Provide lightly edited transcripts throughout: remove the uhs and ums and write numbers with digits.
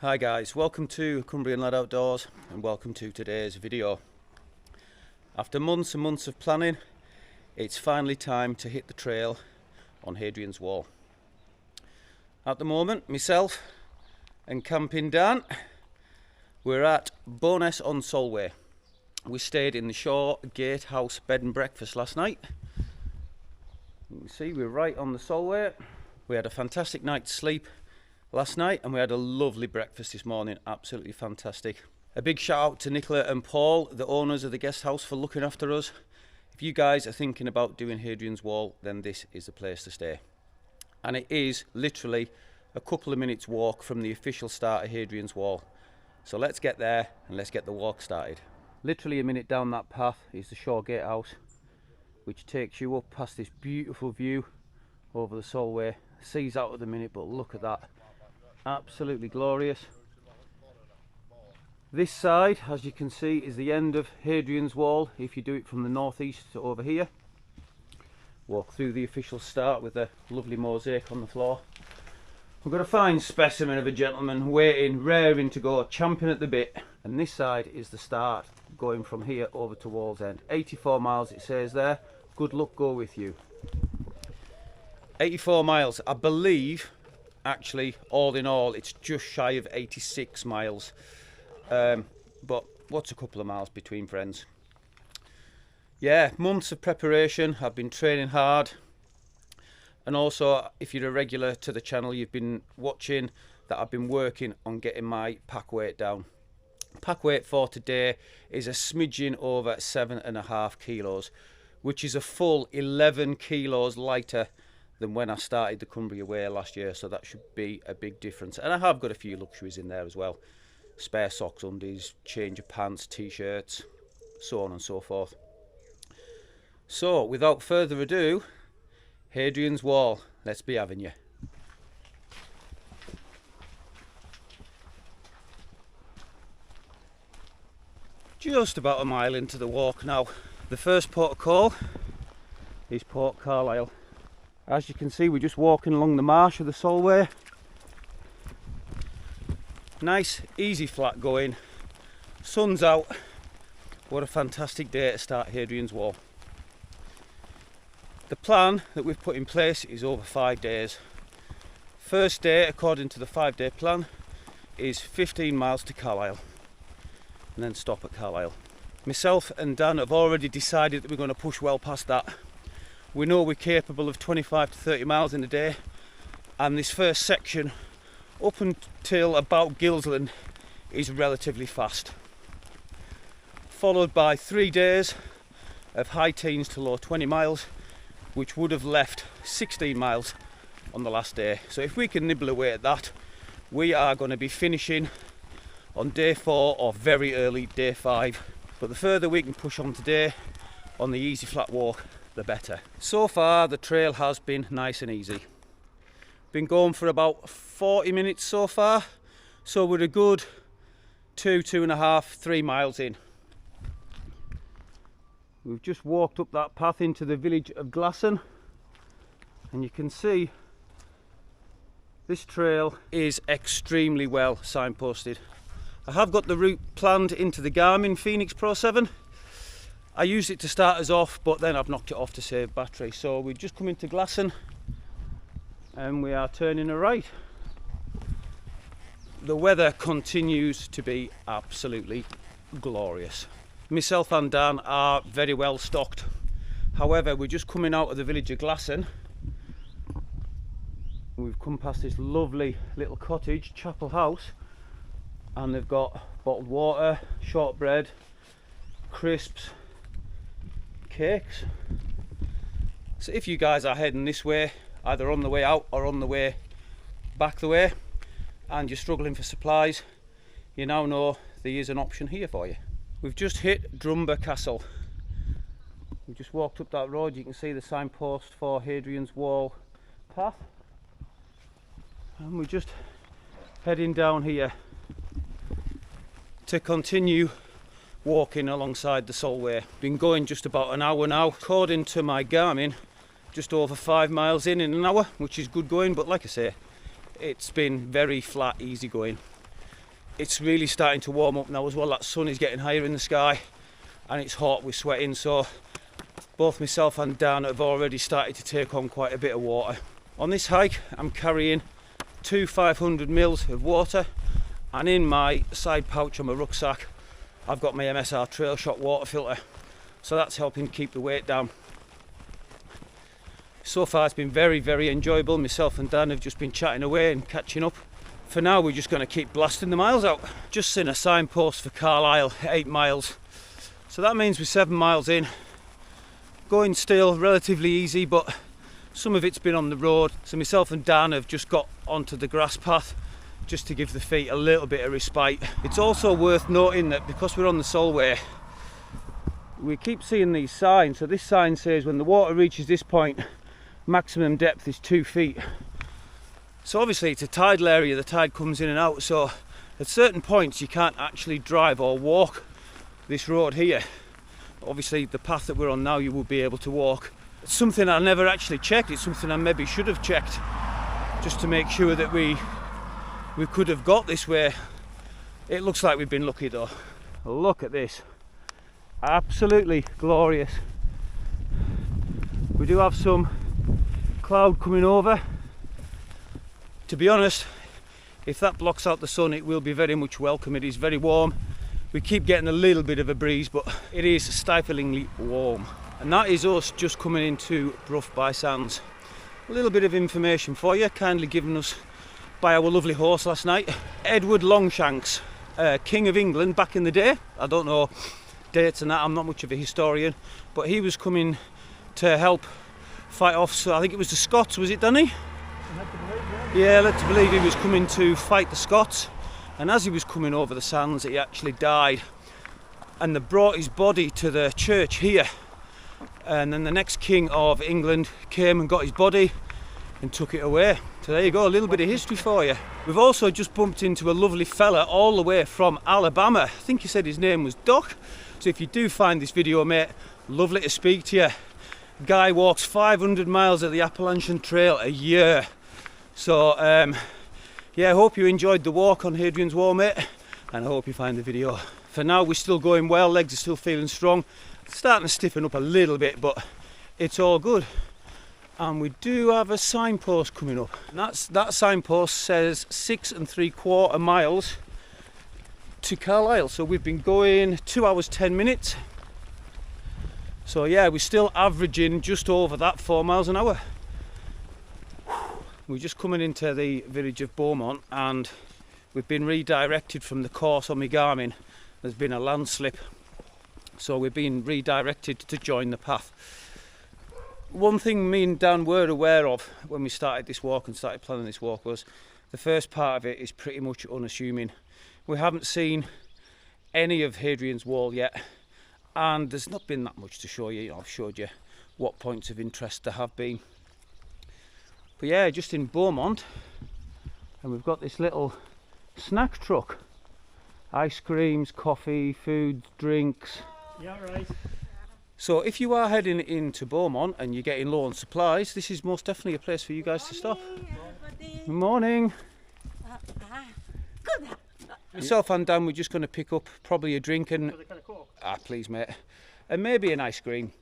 Hi guys, welcome to Cumbrian Lad Outdoors and welcome to today's video. After months and months of planning, it's finally time to hit the trail on Hadrian's Wall. At the moment, myself and Camping Dan, we're at Bowness-On-Solway. We stayed in the Shore Gatehouse bed and breakfast last night. You can see we're right on the Solway. We had a fantastic night's sleep last night and we had a lovely breakfast this morning, absolutely fantastic. A big shout out to Nicola and Paul, the owners of the guest house, for looking after us. If you guys are thinking about doing Hadrian's Wall, then this is the place to stay. And it is literally a couple of minutes walk from the official start of Hadrian's Wall. So let's get there and let's get the walk started. Literally a minute down that path is the Shore Gatehouse, which takes you up past this beautiful view over the Solway. The sea's out at the minute, but look at that. Absolutely glorious. This side, as you can see, is the end of Hadrian's Wall if you do it from the northeast to over here. Walk through the official start with a lovely mosaic on the floor. We've got a fine specimen of a gentleman waiting, raring to go, champing at the bit. And this side is the start, going from here over to Wallsend. 84 miles it says there. Good luck go with you. 84 miles, I believe. Actually, all in all, it's just shy of 86 miles. But what's a couple of miles between, friends? Yeah, months of preparation. I've been training hard. And also, if you're a regular to the channel, you've been watching that I've been working on getting my pack weight down. Pack weight for today is a smidgen over 7.5 kilos, which is a full 11 kilos lighter than when I started the Cumbria Way last year, so that should be a big difference. And I have got a few luxuries in there as well. Spare socks, undies, change of pants, t-shirts, so on and so forth. So, without further ado, Hadrian's Wall, let's be having you. Just about a mile into the walk now. The first port of call is Port Carlisle. As you can see, we're just walking along the marsh of the Solway. Nice, easy flat going. Sun's out. What a fantastic day to start Hadrian's Wall. The plan that we've put in place is over 5 days. First day, according to the 5-day plan, is 15 miles to Carlisle and then stop at Carlisle. Myself and Dan have already decided that we're going to push well past that. We know we're capable of 25 to 30 miles in a day, and this first section up until about Gilsland is relatively fast, followed by 3 days of high teens to low 20 miles, which would have left 16 miles on the last day. So if we can nibble away at that, we are going to be finishing on day 4 or very early day 5. But the further we can push on today on the easy flat walk, the better. So far the trail has been nice and easy. Been going for about 40 minutes so far, so we're a good 2.5, 3 miles in. We've just walked up that path into the village of Glasson, and you can see this trail is extremely well signposted. I have got the route planned into the Garmin Phoenix Pro 7. I used it to start us off, but then I've knocked it off to save battery. So we've just come into Glasson and we are turning a right. The weather continues to be absolutely glorious. Myself and Dan are very well stocked. However, we're just coming out of the village of Glasson. We've come past this lovely little cottage, Chapel House, and they've got bottled water, shortbread, crisps, cakes. So if you guys are heading this way, either on the way out or on the way back the way, and you're struggling for supplies, you now know there is an option here for you. We've just hit Drumber Castle. We just walked up that road. You can see the signpost for Hadrian's Wall path, and we're just heading down here to continue walking alongside the Solway. Been going just about an hour now. According to my Garmin, just over 5 miles in an hour, which is good going, but like I say, it's been very flat, easy going. it's really starting to warm up now as well. That sun is getting higher in the sky and it's hot, we're sweating, so both myself and Dan have already started to take on quite a bit of water. On this hike I'm carrying 2 500 mils of water, and in my side pouch on my rucksack I've got my MSR Trail Shot water filter, so that's helping keep the weight down. So far it's been very, very enjoyable. Myself and Dan have just been chatting away and catching up. For now we're just going to keep blasting the miles out. Just seen a signpost for Carlisle, 8 miles. So that means we're 7 miles in. Going still relatively easy, but some of it's been on the road. So myself and Dan have just got onto the grass path just to give the feet a little bit of respite. It's also worth noting that because we're on the Solway, we keep seeing these signs. So this sign says when the water reaches this point, maximum depth is 2 feet. So obviously it's a tidal area, the tide comes in and out, so at certain points you can't actually drive or walk this road here. Obviously the path that we're on now you will be able to walk. It's something I never actually checked, it's something I maybe should have checked just to make sure that we could have got this way. It looks like we've been lucky though. Look at this, absolutely glorious. We do have some cloud coming over. To be honest, if that blocks out the sun it will be very much welcome. It is very warm. We keep getting a little bit of a breeze, but it is stiflingly warm. And that is us just coming into Brough by Sands. A little bit of information for you, kindly given us by our lovely horse last night. Edward Longshanks, King of England back in the day. I don't know dates and that, I'm not much of a historian, but he was coming to help fight off, so I think it was the Scots, was it, Danny? Yeah, led to believe he was coming to fight the Scots, and as he was coming over the sands he actually died, and they brought his body to the church here, and then the next King of England came and got his body and took it away. So there you go, a little bit of history for you. We've also just bumped into a lovely fella all the way from Alabama. I think he said his name was Doc, so if you do find this video, mate, lovely to speak to you. Guy walks 500 miles of the Appalachian Trail a year. So yeah, I hope you enjoyed the walk on Hadrian's Wall, mate, and I hope you find the video. For now we're still going well, legs are still feeling strong, starting to stiffen up a little bit, but it's all good. And we do have a signpost coming up, and that signpost says 6 3/4 miles to Carlisle. So we've been going 2 hours 10 minutes. So yeah, we're still averaging just over that 4 miles an hour. We're just coming into the village of Beaumont and we've been redirected from the course on my Garmin. There's been a landslip, so we're being redirected to join the path. One thing me and Dan were aware of when we started this walk and started planning this walk was the first part of it is pretty much unassuming. We haven't seen any of Hadrian's Wall yet, and there's not been that much to show you. I've showed you what points of interest there have been. But yeah, just in Beaumont, and we've got this little snack truck. Ice creams, coffee, food, drinks. Yeah, right. So if you are heading into Beaumont and you're getting low on supplies, this is most definitely a place for you guys to stop. Good morning. Myself and Dan, we're just going to pick up probably a drink and... please mate. And maybe an ice cream.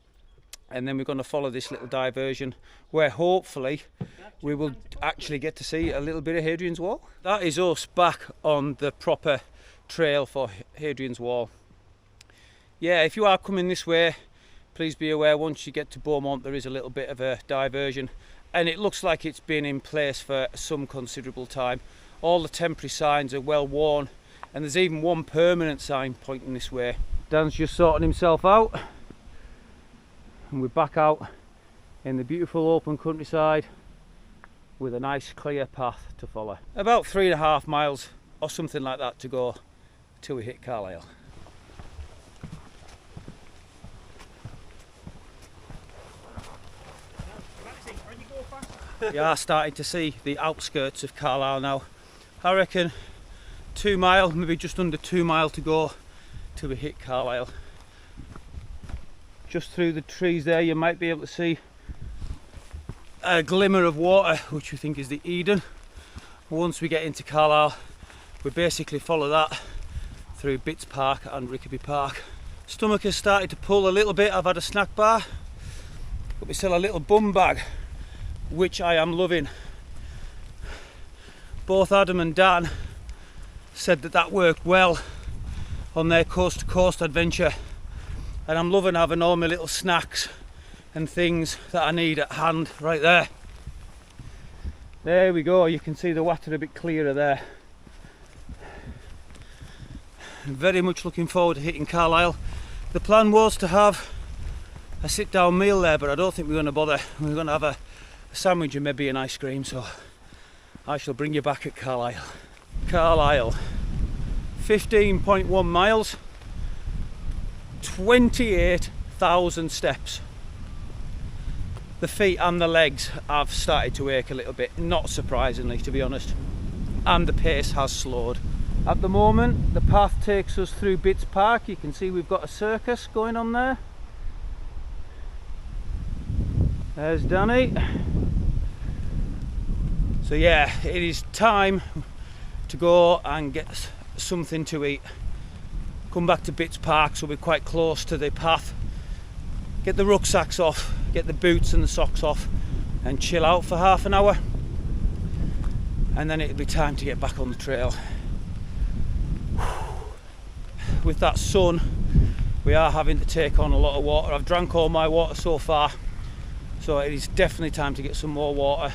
And then we're going to follow this little diversion where hopefully we will actually get to see a little bit of Hadrian's Wall. That is us back on the proper trail for Hadrian's Wall. Yeah, if you are coming this way, please be aware once you get to Beaumont there is a little bit of a diversion, and it looks like it's been in place for some considerable time. All the temporary signs are well worn, and there's even one permanent sign pointing this way. Dan's just sorting himself out, and we're back out in the beautiful open countryside with a nice clear path to follow. About 3.5 miles or something like that to go till we hit Carlisle. We are starting to see the outskirts of Carlisle now. I reckon 2 mile, maybe just under 2 mile to go till we hit Carlisle. Just through the trees there you might be able to see a glimmer of water, which we think is the Eden. Once we get into Carlisle we basically follow that through Bits Park and Rickaby Park. Stomach has started to pull a little bit. I've had a snack bar, got myself a little bum bag, which I am loving. Both Adam and Dan said that that worked well on their coast to coast adventure, and I'm loving having all my little snacks and things that I need at hand right there. There we go, you can see the water a bit clearer there. I'm very much looking forward to hitting Carlisle. The plan was to have a sit down meal there, but I don't think we're going to bother. We're going to have a sandwich and maybe an ice cream, so I shall bring you back at Carlisle. Carlisle, 15.1 miles, 28,000 steps. The feet and the legs have started to ache a little bit, not surprisingly to be honest, and the pace has slowed. At the moment the path takes us through Bits Park. You can see we've got a circus going on there. There's Danny. So yeah, it is time to go and get something to eat. Come back to Bits Park, so we're quite close to the path. Get the rucksacks off, get the boots and the socks off, and chill out for half an hour. And then it'll be time to get back on the trail. With that sun, we are having to take on a lot of water. I've drank all my water so far, so it is definitely time to get some more water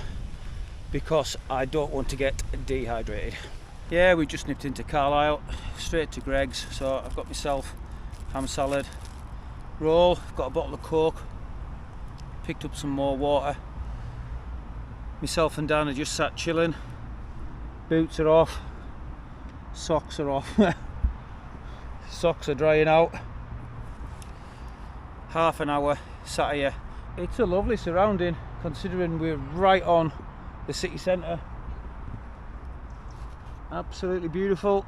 because I don't want to get dehydrated. Yeah, we just nipped into Carlisle, straight to Greg's, so I've got myself ham salad, roll, I've got a bottle of Coke, picked up some more water. Myself and Dan are just sat chilling, boots are off, socks are off. Socks are drying out. Half an hour sat here. It's a lovely surrounding considering we're right on the city centre. Absolutely beautiful.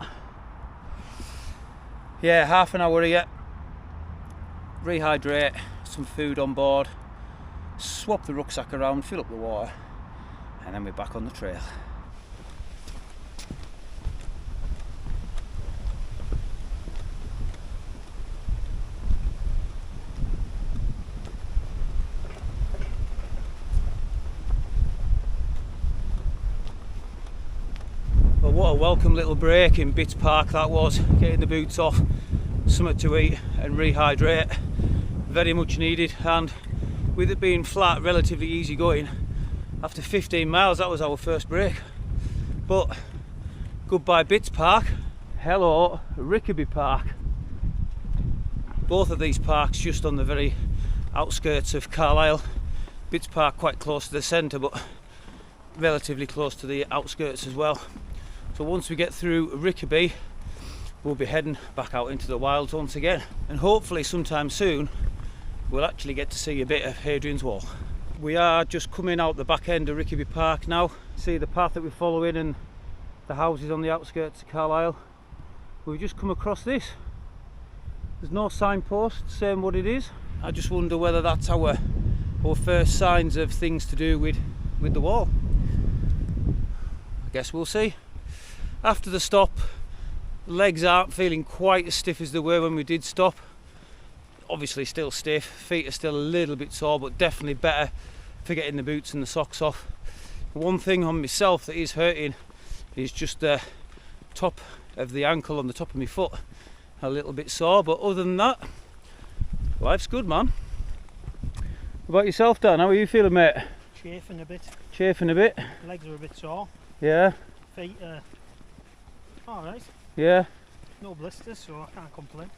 Yeah, half an hour here. Rehydrate, some food on board, swap the rucksack around, fill up the water, and then we're back on the trail. Well, what a welcome little break in Bits Park that was, getting the boots off, something to eat and rehydrate. Very much needed, and with it being flat, relatively easy going, after 15 miles that was our first break. But goodbye Bits Park, hello Rickaby Park. Both of these parks just on the very outskirts of Carlisle. Bits Park quite close to the centre, but relatively close to the outskirts as well. So once we get through Rickaby, we'll be heading back out into the wilds once again, and hopefully sometime soon we'll actually get to see a bit of Hadrian's Wall. We are just coming out the back end of Rickaby Park now. See the path that we're following and the houses on the outskirts of Carlisle. We've just come across this. There's no signpost saying what it is. I just wonder whether that's our first signs of things to do with the wall. I guess we'll see. After the stop, legs aren't feeling quite as stiff as they were when we did stop. Obviously still stiff, feet are still a little bit sore, but definitely better for getting the boots and the socks off. One thing on myself that is hurting is just the top of the ankle on the top of my foot, a little bit sore, but other than that, life's good, man. What about yourself, Dan? How are you feeling, mate? Chafing a bit. Chafing a bit? Legs are a bit sore. Yeah. Feet are alright. Yeah. No blisters, so I can't complain.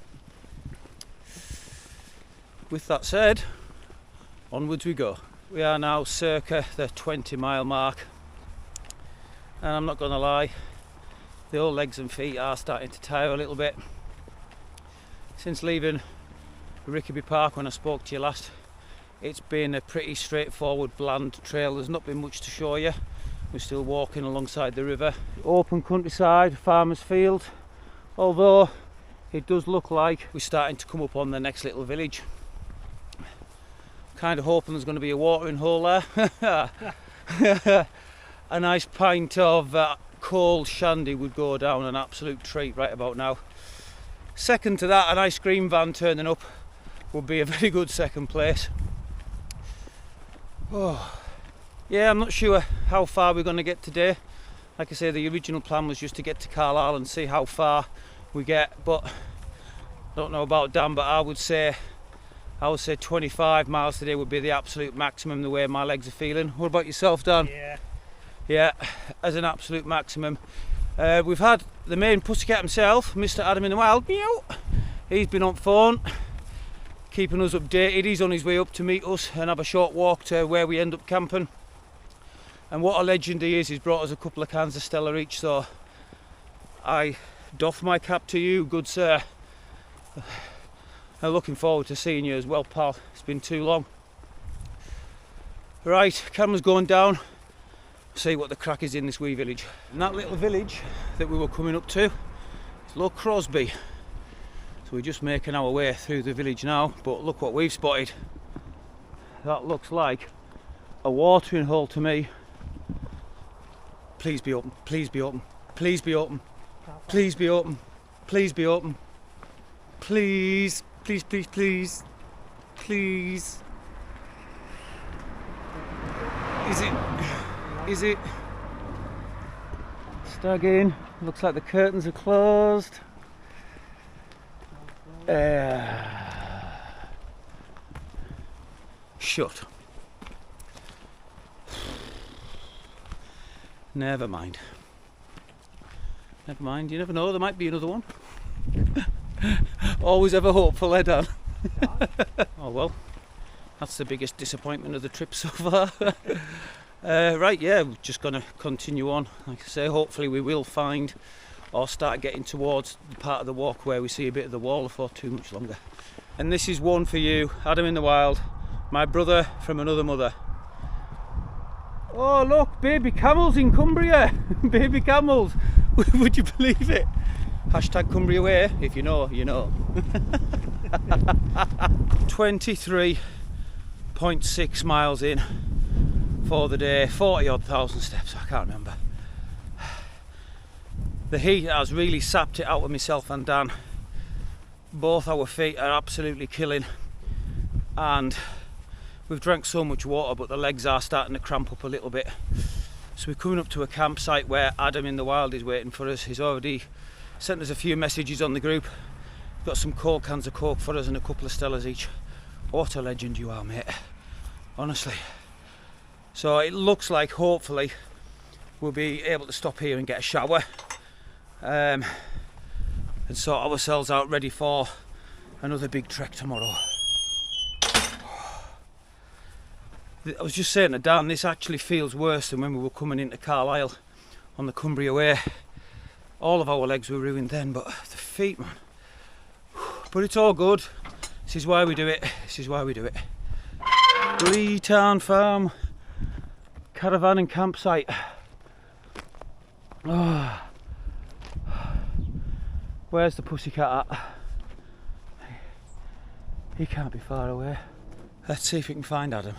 With that said, onwards we go. We are now circa the 20-mile mark, and I'm not going to lie, the old legs and feet are starting to tire a little bit. Since leaving Rickaby Park when I spoke to you last, it's been a pretty straightforward, bland trail. There's not been much to show you. We're still walking alongside the river. Open countryside, farmer's field, although it does look like we're starting to come up on the next little village. Kind of hoping there's going to be a watering hole there. A nice pint of cold shandy would go down an absolute treat right about now. Second to that, an ice cream van turning up would be a very good second place. Oh, yeah, I'm not sure how far we're going to get today. Like I say, the original plan was just to get to Carlisle and see how far we get, but I don't know about Dan, but I would say 25 miles today would be the absolute maximum the way my legs are feeling. What about yourself, Dan? Yeah, as an absolute maximum. We've had the main pussycat himself, Mr. Adam in the Wild. Meow. He's been on phone, keeping us updated. He's on his way up to meet us and have a short walk to where we end up camping. And what a legend he is, he's brought us a couple of cans of Stella each, so I doff my cap to you, good sir. I'm looking forward to seeing you as well, pal. It's been too long. Right, camera's going down. See what the crack is in this wee village. And that little village that we were coming up to is Low Crosby. So we're just making our way through the village now, but look what we've spotted. That looks like a watering hole to me. Please be open, please be open, please be open, please be open, please be open, please, please, please, please, please. Is it? Stag in, looks like the curtains are closed. Shut. Never mind. Never mind, you never know, there might be another one. Always ever hopeful, eh, Dan? Oh well, that's the biggest disappointment of the trip so far. Right, yeah, we're just going to continue on. Like I say, hopefully we will find or start getting towards the part of the walk where we see a bit of the wall before too much longer. And this is one for you, Adam in the Wild, my brother from another mother. Oh look, baby camels in Cumbria. Baby camels. Would you believe it? Hashtag Cumbria Way. If you know, you know. 23.6 miles in for the day. 40 odd thousand steps, I can't remember. The heat has really sapped it out of myself and Dan. Both our feet are absolutely killing, and we've drank so much water, but the legs are starting to cramp up a little bit. So we're coming up to a campsite where Adam in the Wild is waiting for us. He's already sent us a few messages on the group. Got some cold cans of Coke for us and a couple of Stellas each. What a legend you are, mate. Honestly. So it looks like hopefully we'll be able to stop here and get a shower. And sort ourselves out ready for another big trek tomorrow. I was just saying to Dan, this actually feels worse than when we were coming into Carlisle on the Cumbria Way. All of our legs were ruined then, but the feet, man. But it's all good. This is why we do it. This is why we do it. Blea Tarn Farm caravan and campsite. Oh. Where's the pussycat at? He can't be far away. Let's see if we can find Adam.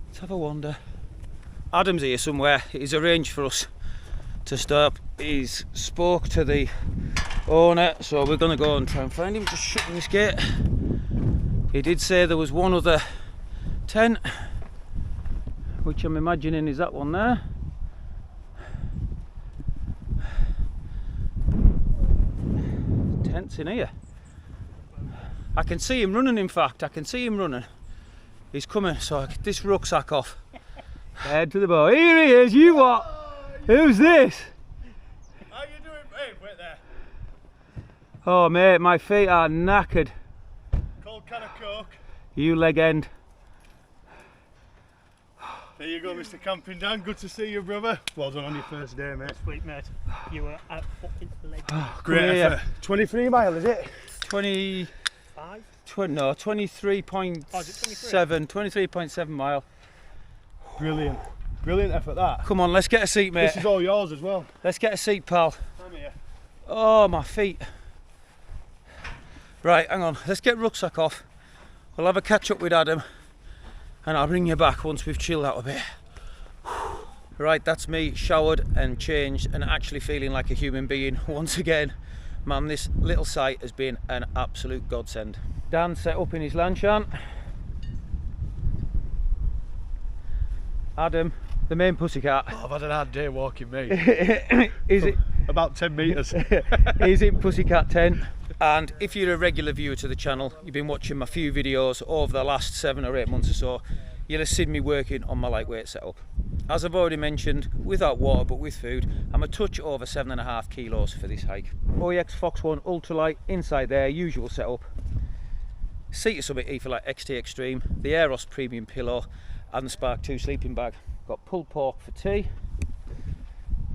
Let's have a wander. Adam's here somewhere. He's arranged for us to stop. He's spoke to the owner, so we're going to go and try and find him. Just shutting this gate. He did say there was one other tent, which I'm imagining is that one there. Tents in here. I can see him running, in fact. I can see him running. He's coming, so I get this rucksack off. Head to the bow. Here he is, you what? Who's this? How you doing, babe? Wait there. Oh mate, my feet are knackered. Cold can of Coke. You leg end. There you go, Mr. Camping Dan. Good to see you, brother. Well done on your first day, mate. Sweet, mate. You were at fucking leg. Great effort. 23 mile, is it? 23.7 23.7 mile. Brilliant. Brilliant effort, that. Come on, let's get a seat, mate. This is all yours as well. Let's get a seat, pal. I'm here. Oh, my feet. Right, hang on. Let's get rucksack off. We'll have a catch up with Adam, and I'll bring you back once we've chilled out a bit. Right, that's me showered and changed and actually feeling like a human being once again. Man, this little site has been an absolute godsend. Dan set up in his lanchan. Adam, the main pussycat. Oh, I've had an hard day walking, mate. Is it about 10 metres? He's in pussycat tent. And if you're a regular viewer to the channel, you've been watching my few videos over the last 7 or 8 months or so, you'll have seen me working on my lightweight setup. As I've already mentioned, without water but with food, I'm a touch over 7.5 kilos for this hike. OEX Fox 1 ultralight inside there, usual setup. Seat Summit Etherlight XT Extreme, the Aeros premium pillow and the Spark 2 sleeping bag. Got pulled pork for tea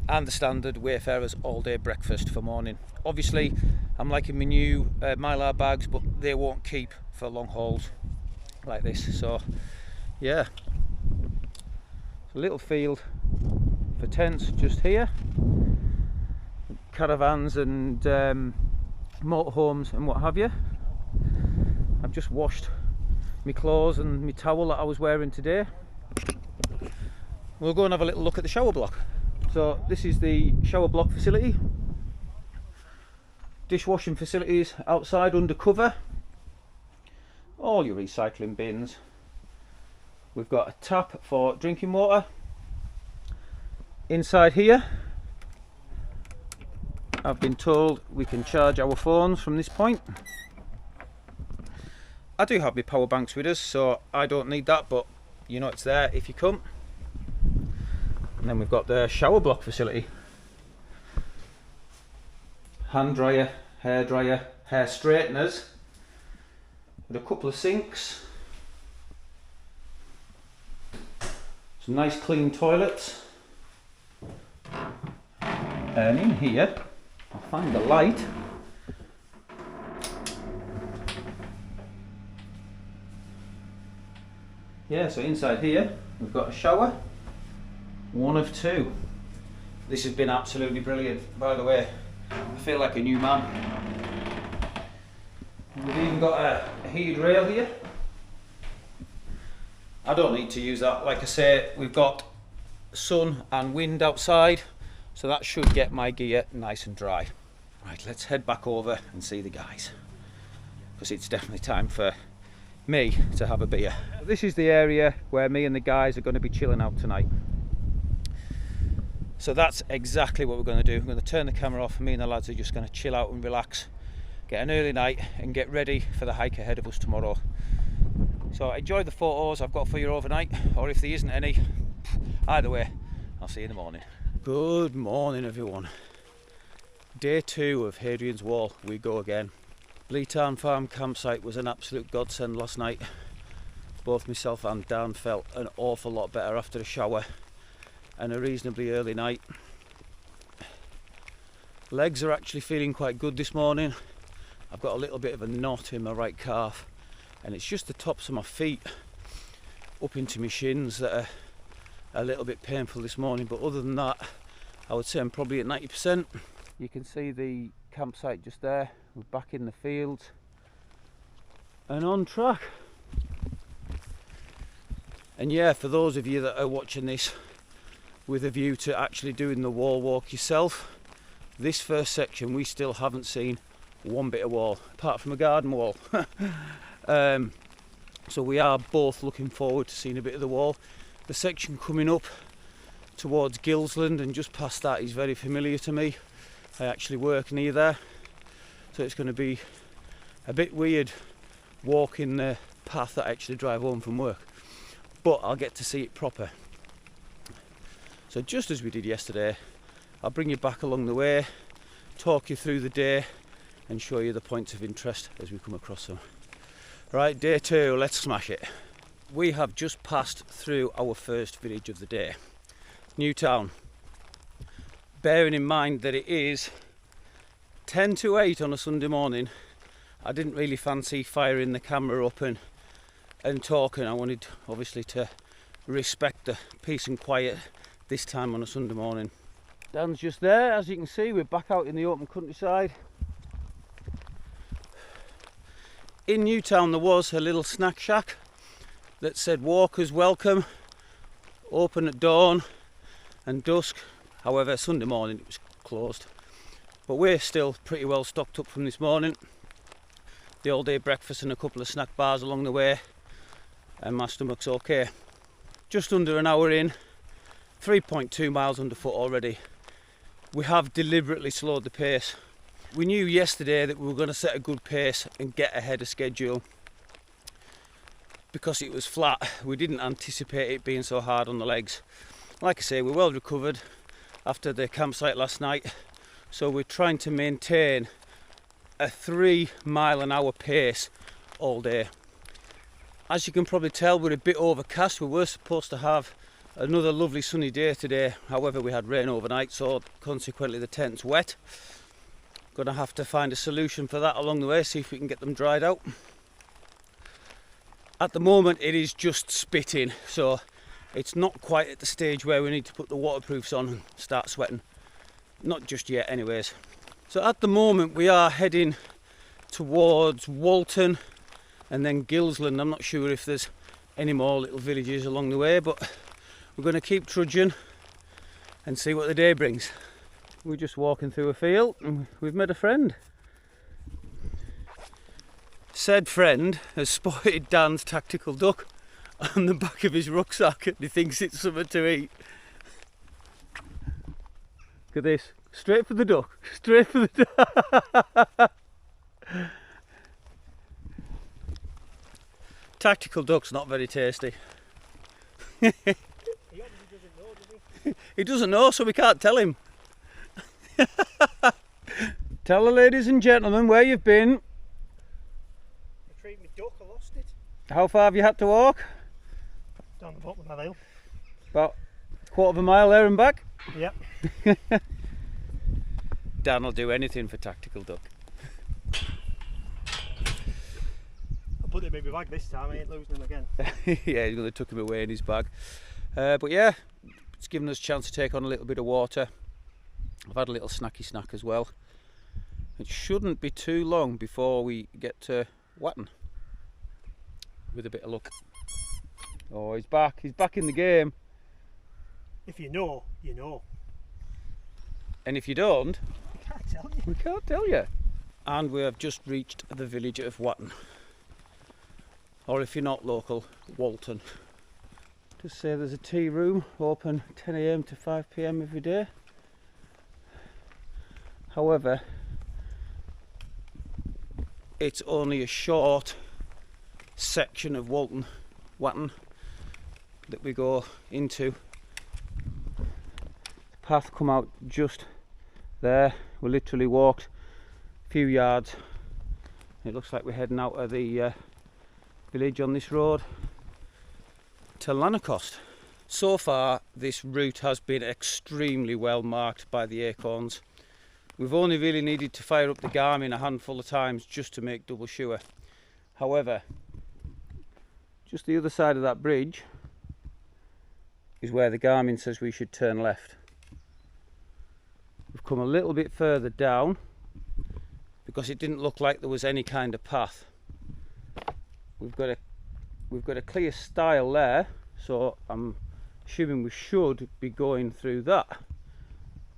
and the standard Wayfarers all day breakfast for morning. Obviously I'm liking my new Mylar bags, but they won't keep for long hauls like this, so yeah. A little field for tents just here, caravans and motorhomes and what have you. I've just washed my clothes and my towel that I was wearing today. We'll go and have a little look at the shower block. So this is the shower block facility. Dishwashing facilities outside under cover. All your recycling bins. We've got a tap for drinking water. Inside here, I've been told we can charge our phones from this point. I do have my power banks with us, so I don't need that, but you know it's there if you come. And then we've got the shower block facility. Hand dryer, hair straighteners, with a couple of sinks. Some nice clean toilets. And in here, I'll find the light. Yeah, so inside here, we've got a shower. One of two. This has been absolutely brilliant, by the way. I feel like a new man. We've even got a heated rail here. I don't need to use that. Like I say, we've got sun and wind outside, so that should get my gear nice and dry. Right, let's head back over and see the guys, because it's definitely time for me to have a beer. This is the area where me and the guys are going to be chilling out tonight. So that's exactly what we're going to do. I'm going to turn the camera off and me and the lads are just going to chill out and relax, get an early night and get ready for the hike ahead of us tomorrow. So enjoy the photos I've got for you overnight, or if there isn't any, either way, I'll see you in the morning. Good morning everyone. Day 2 of Hadrian's Wall, we go again. Blea Tarn farm campsite was an absolute godsend last night. Both myself and Dan felt an awful lot better after a shower and a reasonably early night. Legs are actually feeling quite good this morning. I've got a little bit of a knot in my right calf, and it's just the tops of my feet up into my shins that are a little bit painful this morning, but other than that I would say I'm probably at 90%. You can see the campsite just there. We're back in the fields and on track. And yeah, for those of you that are watching this with a view to actually doing the wall walk yourself, this first section we still haven't seen one bit of wall apart from a garden wall. So we are both looking forward to seeing a bit of the wall. The section coming up towards Gilsland and just past that is very familiar to me. I actually work near there, so it's going to be a bit weird walking the path that I actually drive home from work, but I'll get to see it proper. So just as we did yesterday, I'll bring you back along the way, talk you through the day and show you the points of interest as we come across them. Right, day 2, let's smash it. We have just passed through our first village of the day, Newtown. Bearing in mind that it is 10 to 8 on a Sunday morning, I didn't really fancy firing the camera up and talking. I wanted obviously to respect the peace and quiet this time on a Sunday morning. Dan's just there, as you can see. We're back out in the open countryside. In Newtown there was a little snack shack that said walkers welcome, open at dawn and dusk. However, Sunday morning it was closed. But we're still pretty well stocked up from this morning. The all day breakfast and a couple of snack bars along the way, and my stomach's okay. Just under an hour in, 3.2 miles underfoot already. We have deliberately slowed the pace. We knew yesterday that we were going to set a good pace and get ahead of schedule. Because it was flat, we didn't anticipate it being so hard on the legs. Like I say, we're well recovered after the campsite last night, so we're trying to maintain a 3 mile an hour pace all day. As you can probably tell, we're a bit overcast. We were supposed to have another lovely sunny day today, however we had rain overnight, so consequently the tent's wet. Gonna have to find a solution for that along the way, see if we can get them dried out. At the moment it is just spitting, so it's not quite at the stage where we need to put the waterproofs on and start sweating. Not just yet anyways. So at the moment we are heading towards Walton and then Gilsland. I'm not sure if there's any more little villages along the way, but we're going to keep trudging and see what the day brings. We're just walking through a field and we've met a friend. Said friend has spotted Dan's tactical duck on the back of his rucksack and he thinks it's something to eat. Look at this, straight for the duck, straight for the duck. Tactical duck's not very tasty. He obviously doesn't know, does he? He doesn't know, so we can't tell him. Tell the ladies and gentlemen where you've been. Retrieved my duck, I lost it. How far have you had to walk? Down the bottom of the hill. About a quarter of a mile there and back. Yep. Dan will do anything for tactical duck. I put him in my bag this time, I ain't losing him again. Yeah, he's going to tuck him away in his bag. But yeah, it's given us a chance to take on a little bit of water. I've had a little snacky snack as well. It shouldn't be too long before we get to Watton, with a bit of luck. Oh, he's back in the game. If you know, you know. And if you don't, I can't tell you. we can't tell you. And we have just reached the village of Watton. Or if you're not local, Walton. Just say there's a tea room open 10 AM to 5 PM every day. However, it's only a short section of Watton that we go into. The path come out just there. We literally walked a few yards. It looks like we're heading out of the village on this road to Lanercost. So far this route has been extremely well marked by the acorns. We've only really needed to fire up the Garmin a handful of times just to make double sure. However, just the other side of that bridge is where the Garmin says we should turn left. We've come a little bit further down because it didn't look like there was any kind of path. We've got a clear stile there, so I'm assuming we should be going through that.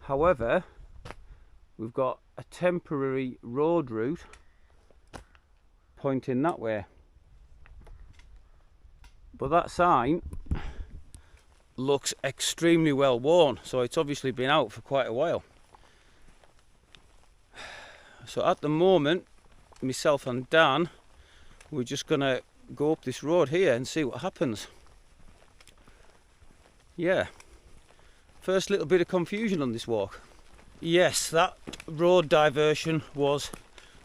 However, we've got a temporary road route pointing that way, but that sign looks extremely well worn, so it's obviously been out for quite a while. So at the moment, myself and Dan, we're just gonna go up this road here and see what happens. Yeah, first little bit of confusion on this walk. Yes, that road diversion was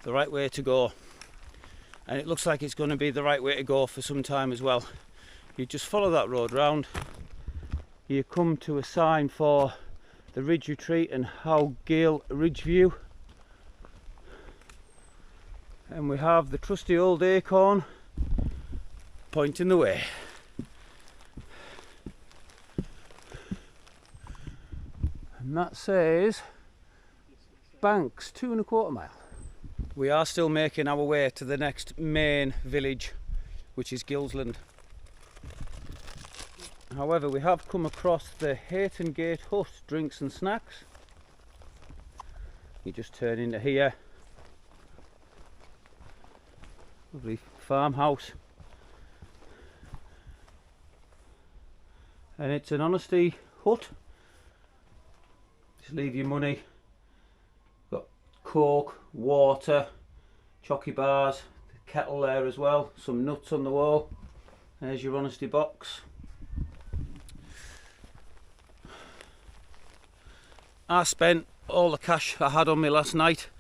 the right way to go, and it looks like it's going to be the right way to go for some time as well. You just follow that road round, you come to a sign for the Ridge Retreat and How Gale Ridge View, and we have the trusty old acorn pointing the way. And that says Banks 2¼ mile. We are still making our way to the next main village, which is Gilsland. However, we have come across the Hadrian Gate Hut Drinks and Snacks. You just turn into here. Lovely farmhouse. And it's an honesty hut. Just leave your money. Got Coke, water, chocky bars, the kettle there as well, some nuts on the wall. There's your honesty box. I spent all the cash I had on me last night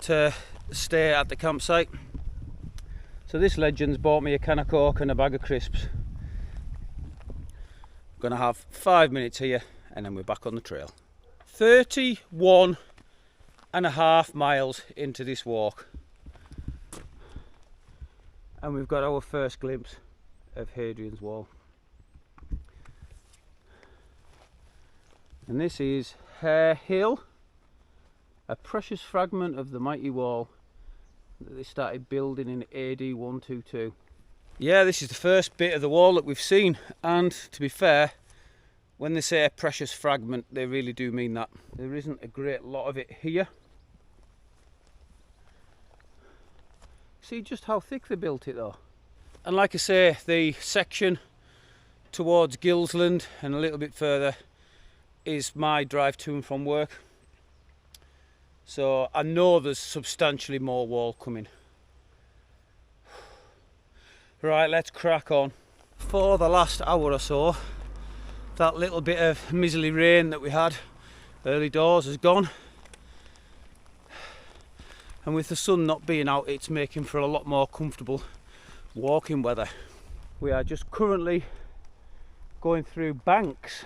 to stay at the campsite. So this legend's bought me a can of Coke and a bag of crisps. Gonna have 5 minutes here and then we're back on the trail. 31.5 miles into this walk. And we've got our first glimpse of Hadrian's Wall. And this is Hare Hill, a precious fragment of the mighty wall that they started building in AD 122. Yeah, this is the first bit of the wall that we've seen, and to be fair, when they say a precious fragment, they really do mean that. There isn't a great lot of it here. See just how thick they built it though. And like I say, the section towards Gilsland and a little bit further is my drive to and from work. So I know there's substantially more wall coming. Right, let's crack on. For the last hour or so, that little bit of miserly rain that we had early doors has gone. And with the sun not being out, it's making for a lot more comfortable walking weather. We are just currently going through Banks.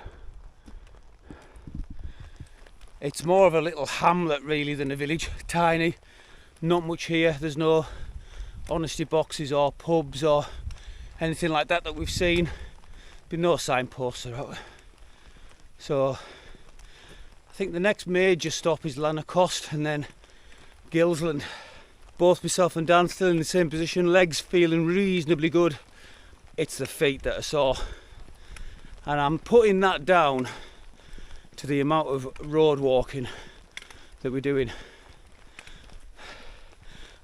It's more of a little hamlet really than a village, tiny, not much here. There's no honesty boxes or pubs or anything like that that we've seen. Been no signposts are out. So I think the next major stop is Lanercost and then Gilsland. Both myself and Dan still in the same position, legs feeling reasonably good. It's the feet that are sore, and I'm putting that down to the amount of road walking that we're doing.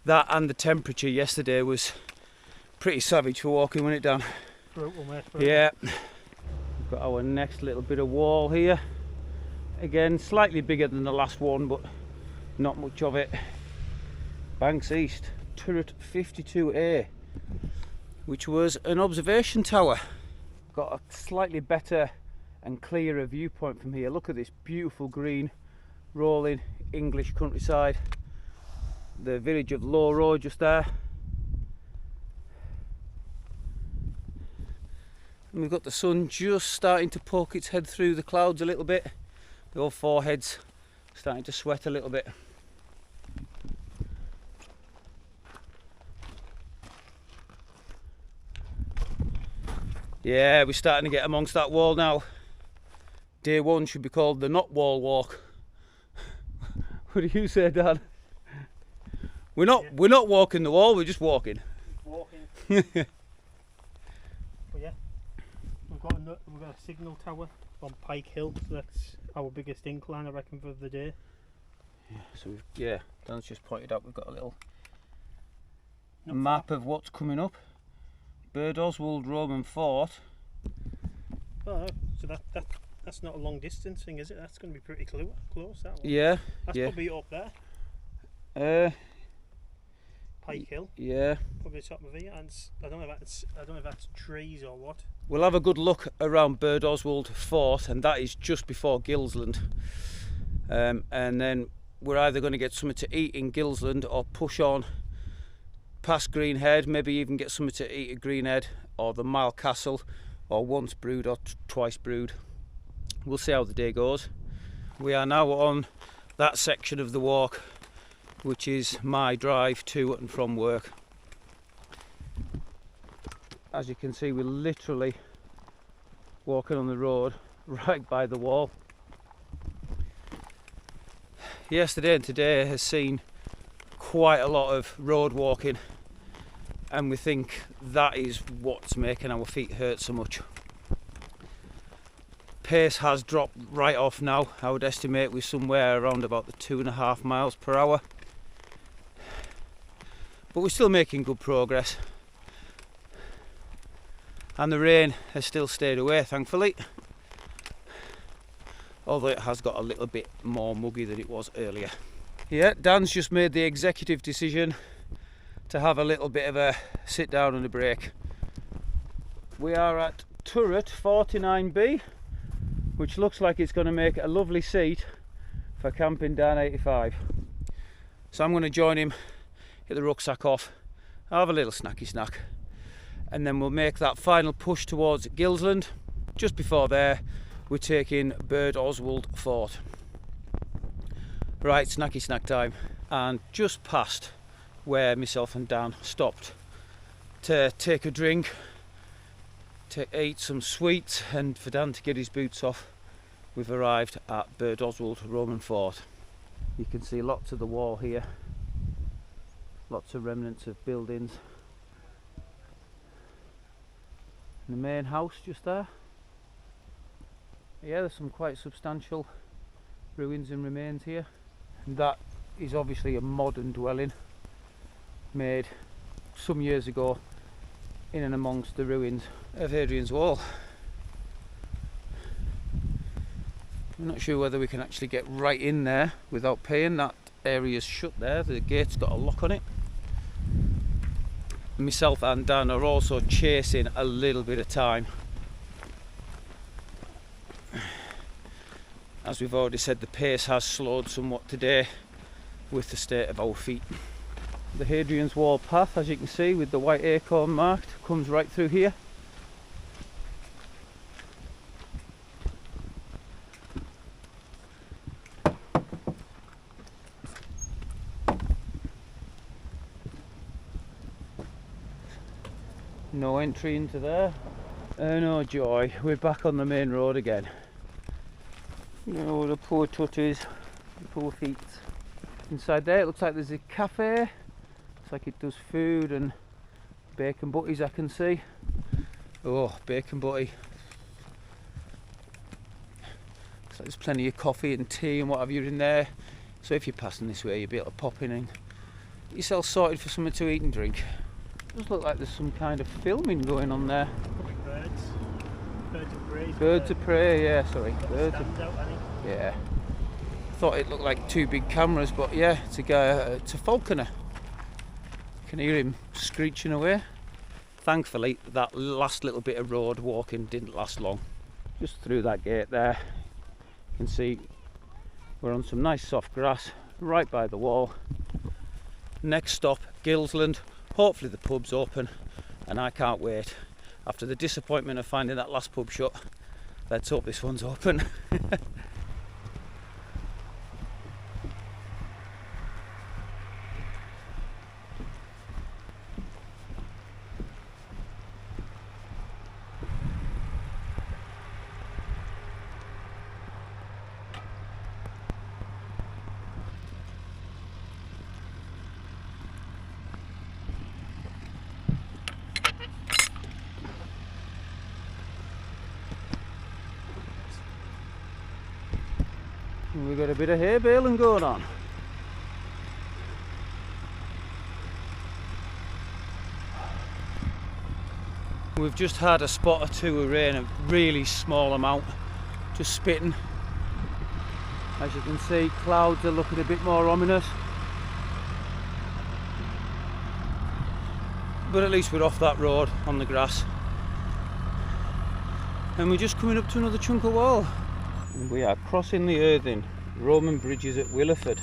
That and the temperature yesterday was pretty savage for walking, wasn't it, Dan? Brutal, mate. Brutal. Yeah. We've got our next little bit of wall here. Again, slightly bigger than the last one, but not much of it. Banks East, turret 52A, which was an observation tower. Got a slightly better and clearer viewpoint from here. Look at this beautiful green rolling English countryside. The village of Lowrow just there. And we've got the sun just starting to poke its head through the clouds a little bit. The old forehead's starting to sweat a little bit. Yeah, we're starting to get amongst that wall now. Day one should be called the not wall walk. What do you say, Dan? We're not walking the wall, we're just walking. Just walking. But yeah, we've got a signal tower on Pike Hill, so that's our biggest incline, I reckon, for the day. Yeah, so Dan's just pointed out we've got a little map of what's coming up. Bird Oswald Roman Fort. Oh, so that's not a long distance thing, is it? That's going to be pretty close, that one. Yeah. That's probably up there. Pike Hill. Yeah. Probably top of here, and I don't know if that's trees or what. We'll have a good look around Bird Oswald Fort, and that is just before Gilsland. And then we're either going to get something to eat in Gilsland or push on past Greenhead, maybe even get something to eat at Greenhead or the Mile Castle, or once brewed or twice brewed. We'll see how the day goes. We are now on that section of the walk which is my drive to and from work. As you can see, we're literally walking on the road right by the wall. Yesterday and today has seen quite a lot of road walking, and we think that is what's making our feet hurt so much. pace has dropped right off now. I would estimate we're somewhere around about the 2.5 miles per hour. But we're still making good progress. And the rain has still stayed away, thankfully. Although it has got a little bit more muggy than it was earlier. Yeah, Dan's just made the executive decision to have a little bit of a sit down and a break. We are at turret 49B, which looks like it's going to make a lovely seat for camping down 85. So I'm going to join him, get the rucksack off, have a little snacky snack, and then we'll make that final push towards Gilsland. Just before there, we're taking Bird Oswald Fort. Right, snacky snack time, and just past where myself and Dan stopped to take a drink, to eat some sweets, and for Dan to get his boots off, we've arrived at Bird Oswald Roman Fort. You can see lots of the wall here, lots of remnants of buildings. And the main house just there. Yeah, there's some quite substantial ruins and remains here. And that is obviously a modern dwelling made some years ago in and amongst the ruins of Hadrian's Wall. I'm not sure whether we can actually get right in there without paying. That area's shut there, the gate's got a lock on it. Myself and Dan are also chasing a little bit of time. As we've already said, the pace has slowed somewhat today with the state of our feet. The Hadrian's Wall path, as you can see with the white acorn marked, comes right through here. No entry into there. Oh joy, we're back on the main road again. Oh, the poor tutties, the poor feet. Inside there it looks like there's a cafe. Looks like it does food and bacon butties, I can see. Oh, bacon butty. Looks like there's plenty of coffee and tea and what have you in there. So if you're passing this way, you'll be able to pop in and get yourself sorted for something to eat and drink. It does look like there's some kind of filming going on there. Probably birds. Birds of prey. Birds of prey, yeah, sorry. Birds of... Stands out, I think. Yeah. Thought it looked like two big cameras, but yeah, it's a guy, it's a falconer. You can hear him screeching away. Thankfully, that last little bit of road walking didn't last long. Just through that gate there, you can see we're on some nice soft grass right by the wall. Next stop, Gilsland. Hopefully the pub's open, and I can't wait. After the disappointment of finding that last pub shut, let's hope this one's open. We've got a bit of hay baling going on. We've just had a spot or two of rain, a really small amount, just spitting. As you can see, clouds are looking a bit more ominous. But at least we're off that road on the grass. And we're just coming up to another chunk of wall. And we are crossing the earthen Roman bridges at Willeford.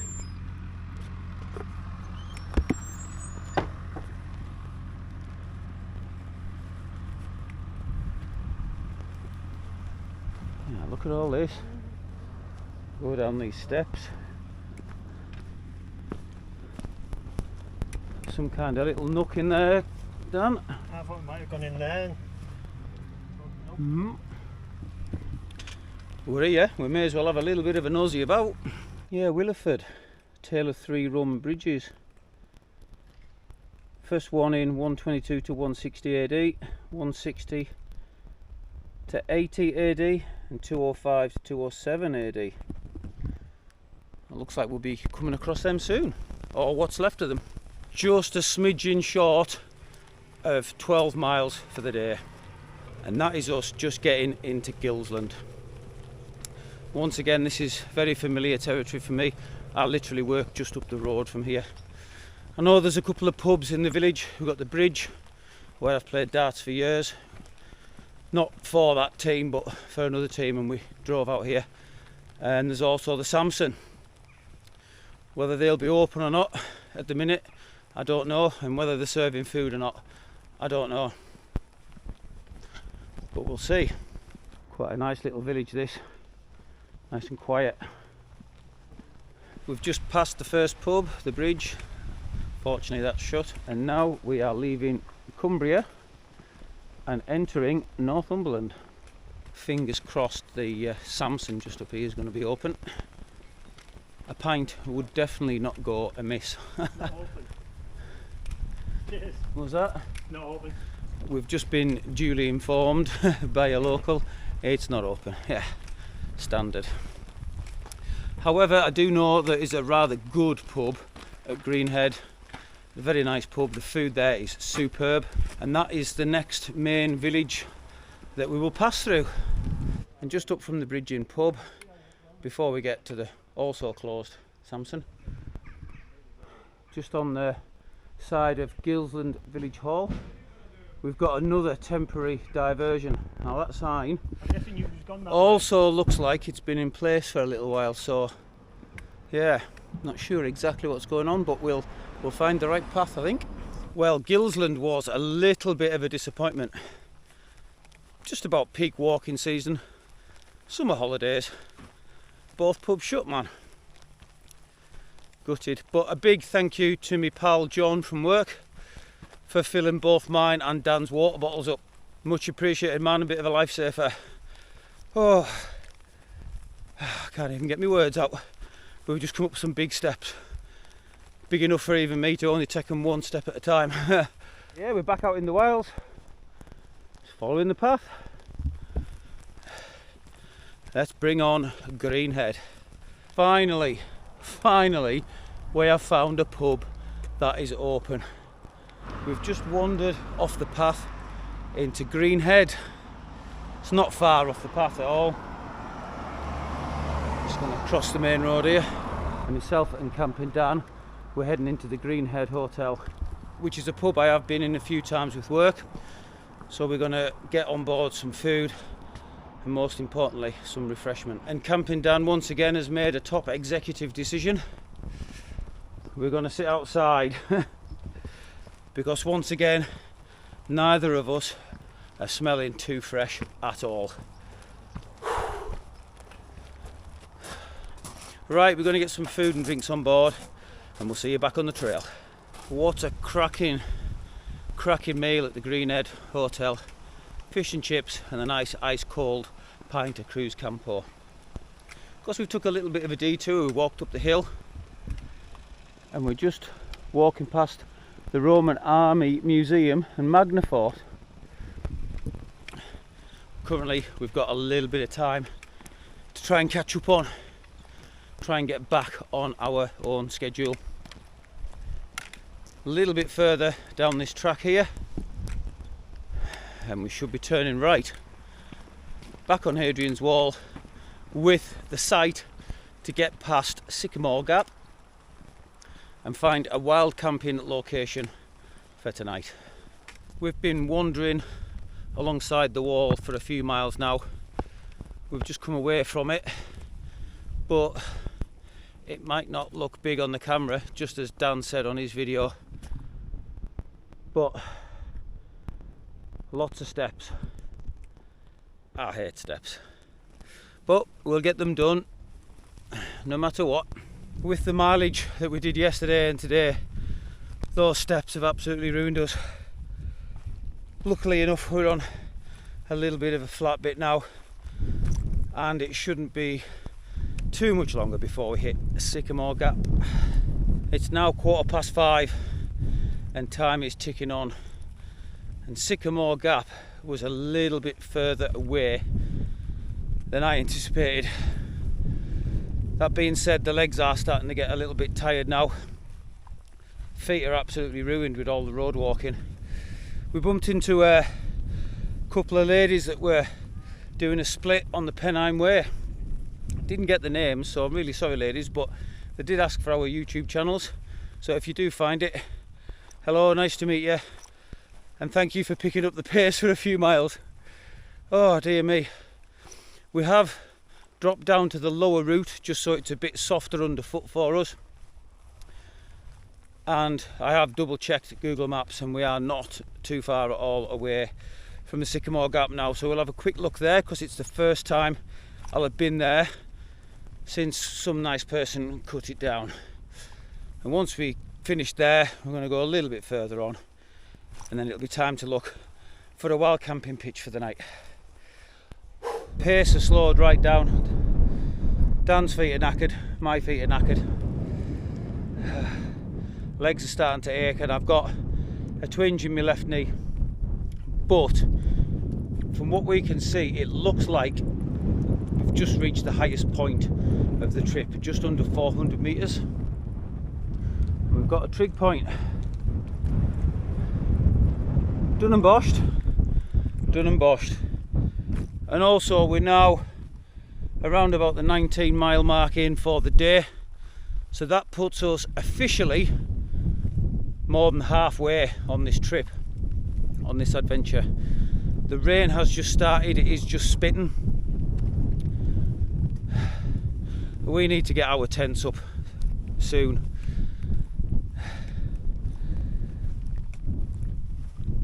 Yeah, look at all this. Go down these steps. Some kind of little nook in there, Dan. I thought we might have gone in there. We're here, we may as well have a little bit of a nosy about. Yeah, Willeford, tale of 3 Roman bridges. First one in 122 to 160 AD, 160 to 80 AD and 205 to 207 AD. It looks like we'll be coming across them soon, or what's left of them. Just a smidgen short of 12 miles for the day, and that is us just getting into Gilsland. Once again, this is very familiar territory for me. I literally work just up the road from here. I know there's a couple of pubs in the village. We've got the Bridge, where I've played darts for years. Not for that team, but for another team, and we drove out here. And there's also the Samson. Whether they'll be open or not at the minute, I don't know, and whether they're serving food or not, I don't know. But we'll see. Quite a nice little village this, nice and quiet. We've just passed the first pub, the Bridge. Fortunately that's shut, and now we are leaving Cumbria and entering Northumberland. Fingers crossed the Samson just up here is going to be open. A pint would definitely not go amiss. Not open. Cheers. What was that? Not open. We've just been duly informed by a local. It's not open. Yeah, standard. However, I do know there is a rather good pub at Greenhead. A very nice pub. The food there is superb, and that is the next main village that we will pass through. And just up from the Bridge Inn pub, before we get to the also closed Samson, just on the side of Gilsland Village Hall, we've got another temporary diversion. Now that sign I'm guessing you've just gone that also looks like it's been in place for a little while, so yeah, not sure exactly what's going on, but we'll find the right path, I think. Well, Gilsland was a little bit of a disappointment. Just about peak walking season, summer holidays, both pubs shut, man. Gutted. But a big thank you to my pal John from work for filling both mine and Dan's water bottles up. Much appreciated, man. A bit of a lifesaver. Oh, I can't even get my words out. But we've just come up some big steps. Big enough for even me to only take them one step at a time. Yeah, we're back out in the wilds. Just following the path. Let's bring on Greenhead. Finally, we have found a pub that is open. We've just wandered off the path into Greenhead. It's not far off the path at all. Just going to cross the main road here. And myself and Camping Dan, we're heading into the Greenhead Hotel, which is a pub I have been in a few times with work. So we're going to get on board some food, and most importantly some refreshment. And Camping Dan once again has made a top executive decision. We're going to sit outside because once again neither of us are smelling too fresh at all. Right, we're going to get some food and drinks on board, and we'll see you back on the trail. What a cracking meal at the Greenhead Hotel. Fish and chips and a nice ice cold pint of Cruise Campo. Of course, we took a little bit of a detour. We walked up the hill and we're just walking past the Roman Army Museum and Magna Fort. Currently we've got a little bit of time to try and catch up on, try and get back on our own schedule. A little bit further down this track here and we should be turning right back on Hadrian's Wall with the sight to get past Sycamore Gap and find a wild camping location for tonight. We've been wandering alongside the wall for a few miles now. We've just come away from it, but it might not look big on the camera, just as Dan said on his video, but lots of steps. I hate steps, but we'll get them done no matter what. With the mileage that we did yesterday and today, those steps have absolutely ruined us. Luckily enough, we're on a little bit of a flat bit now, and it shouldn't be too much longer before we hit Sycamore Gap. It's now 5:15 and time is ticking on, and Sycamore Gap was a little bit further away than I anticipated. That being said, the legs are starting to get a little bit tired now. Feet are absolutely ruined with all the road walking. We bumped into a couple of ladies that were doing a split on the Pennine Way. Didn't get the names, so I'm really sorry ladies, but they did ask for our YouTube channels, so if you do find it, hello, nice to meet you, and thank you for picking up the pace for a few miles. Oh dear me. We have dropped down to the lower route just so it's a bit softer underfoot for us, and I have double checked Google Maps and we are not too far at all away from the Sycamore Gap now, so we'll have a quick look there because it's the first time I'll have been there since some nice person cut it down. And once we finish there, we're going to go a little bit further on, and then it'll be time to look for a wild camping pitch for the night. Pace has slowed right down. Dan's feet are knackered, my feet are knackered. Legs are starting to ache and I've got a twinge in my left knee. But from what we can see, it looks like we've just reached the highest point of the trip, just under 400 metres. We've got a trig point. Done and boshed. Done and boshed. And also we're now around about the 19-mile mark in for the day. So that puts us officially more than halfway on this trip, on this adventure. The rain has just started, it is just spitting. We need to get our tents up soon.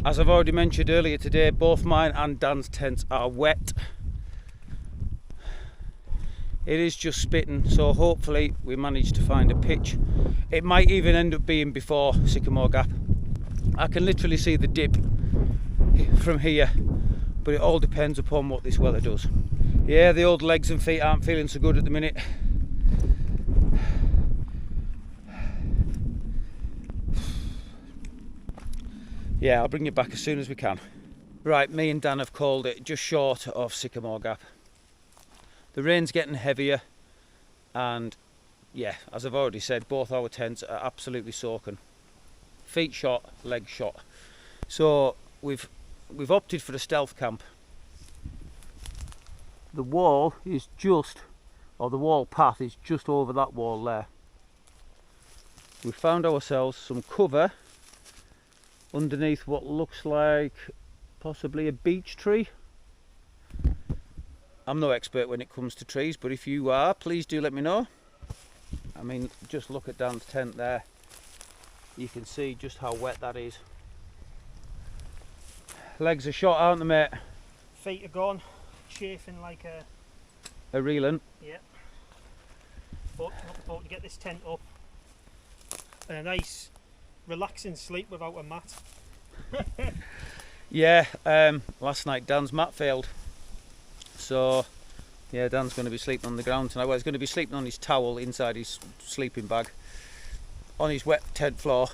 As I've already mentioned earlier today, both mine and Dan's tents are wet. It is just spitting, so hopefully we manage to find a pitch. It might even end up being before Sycamore Gap. I can literally see the dip from here, but it all depends upon what this weather does. Yeah, the old legs and feet aren't feeling so good at the minute. Yeah, I'll bring you back as soon as we can. Right, me and Dan have called it just short of Sycamore Gap. The rain's getting heavier and yeah, as I've already said, both our tents are absolutely soaking. Feet shot, legs shot. So we've opted for a stealth camp. The wall is just, or the wall path is just over that wall there. We found ourselves some cover underneath what looks like possibly a beech tree. I'm no expert when it comes to trees, but if you are, please do let me know. I mean, just look at Dan's tent there. You can see just how wet that is. Legs are shot, aren't they, mate? Feet are gone, chafing like a reeling. Yeah. But looking forward to get this tent up. And a nice relaxing sleep without a mat. Yeah, last night Dan's mat failed, so yeah, Dan's going to be sleeping on the ground tonight. Well, he's going to be sleeping on his towel inside his sleeping bag on his wet tent floor.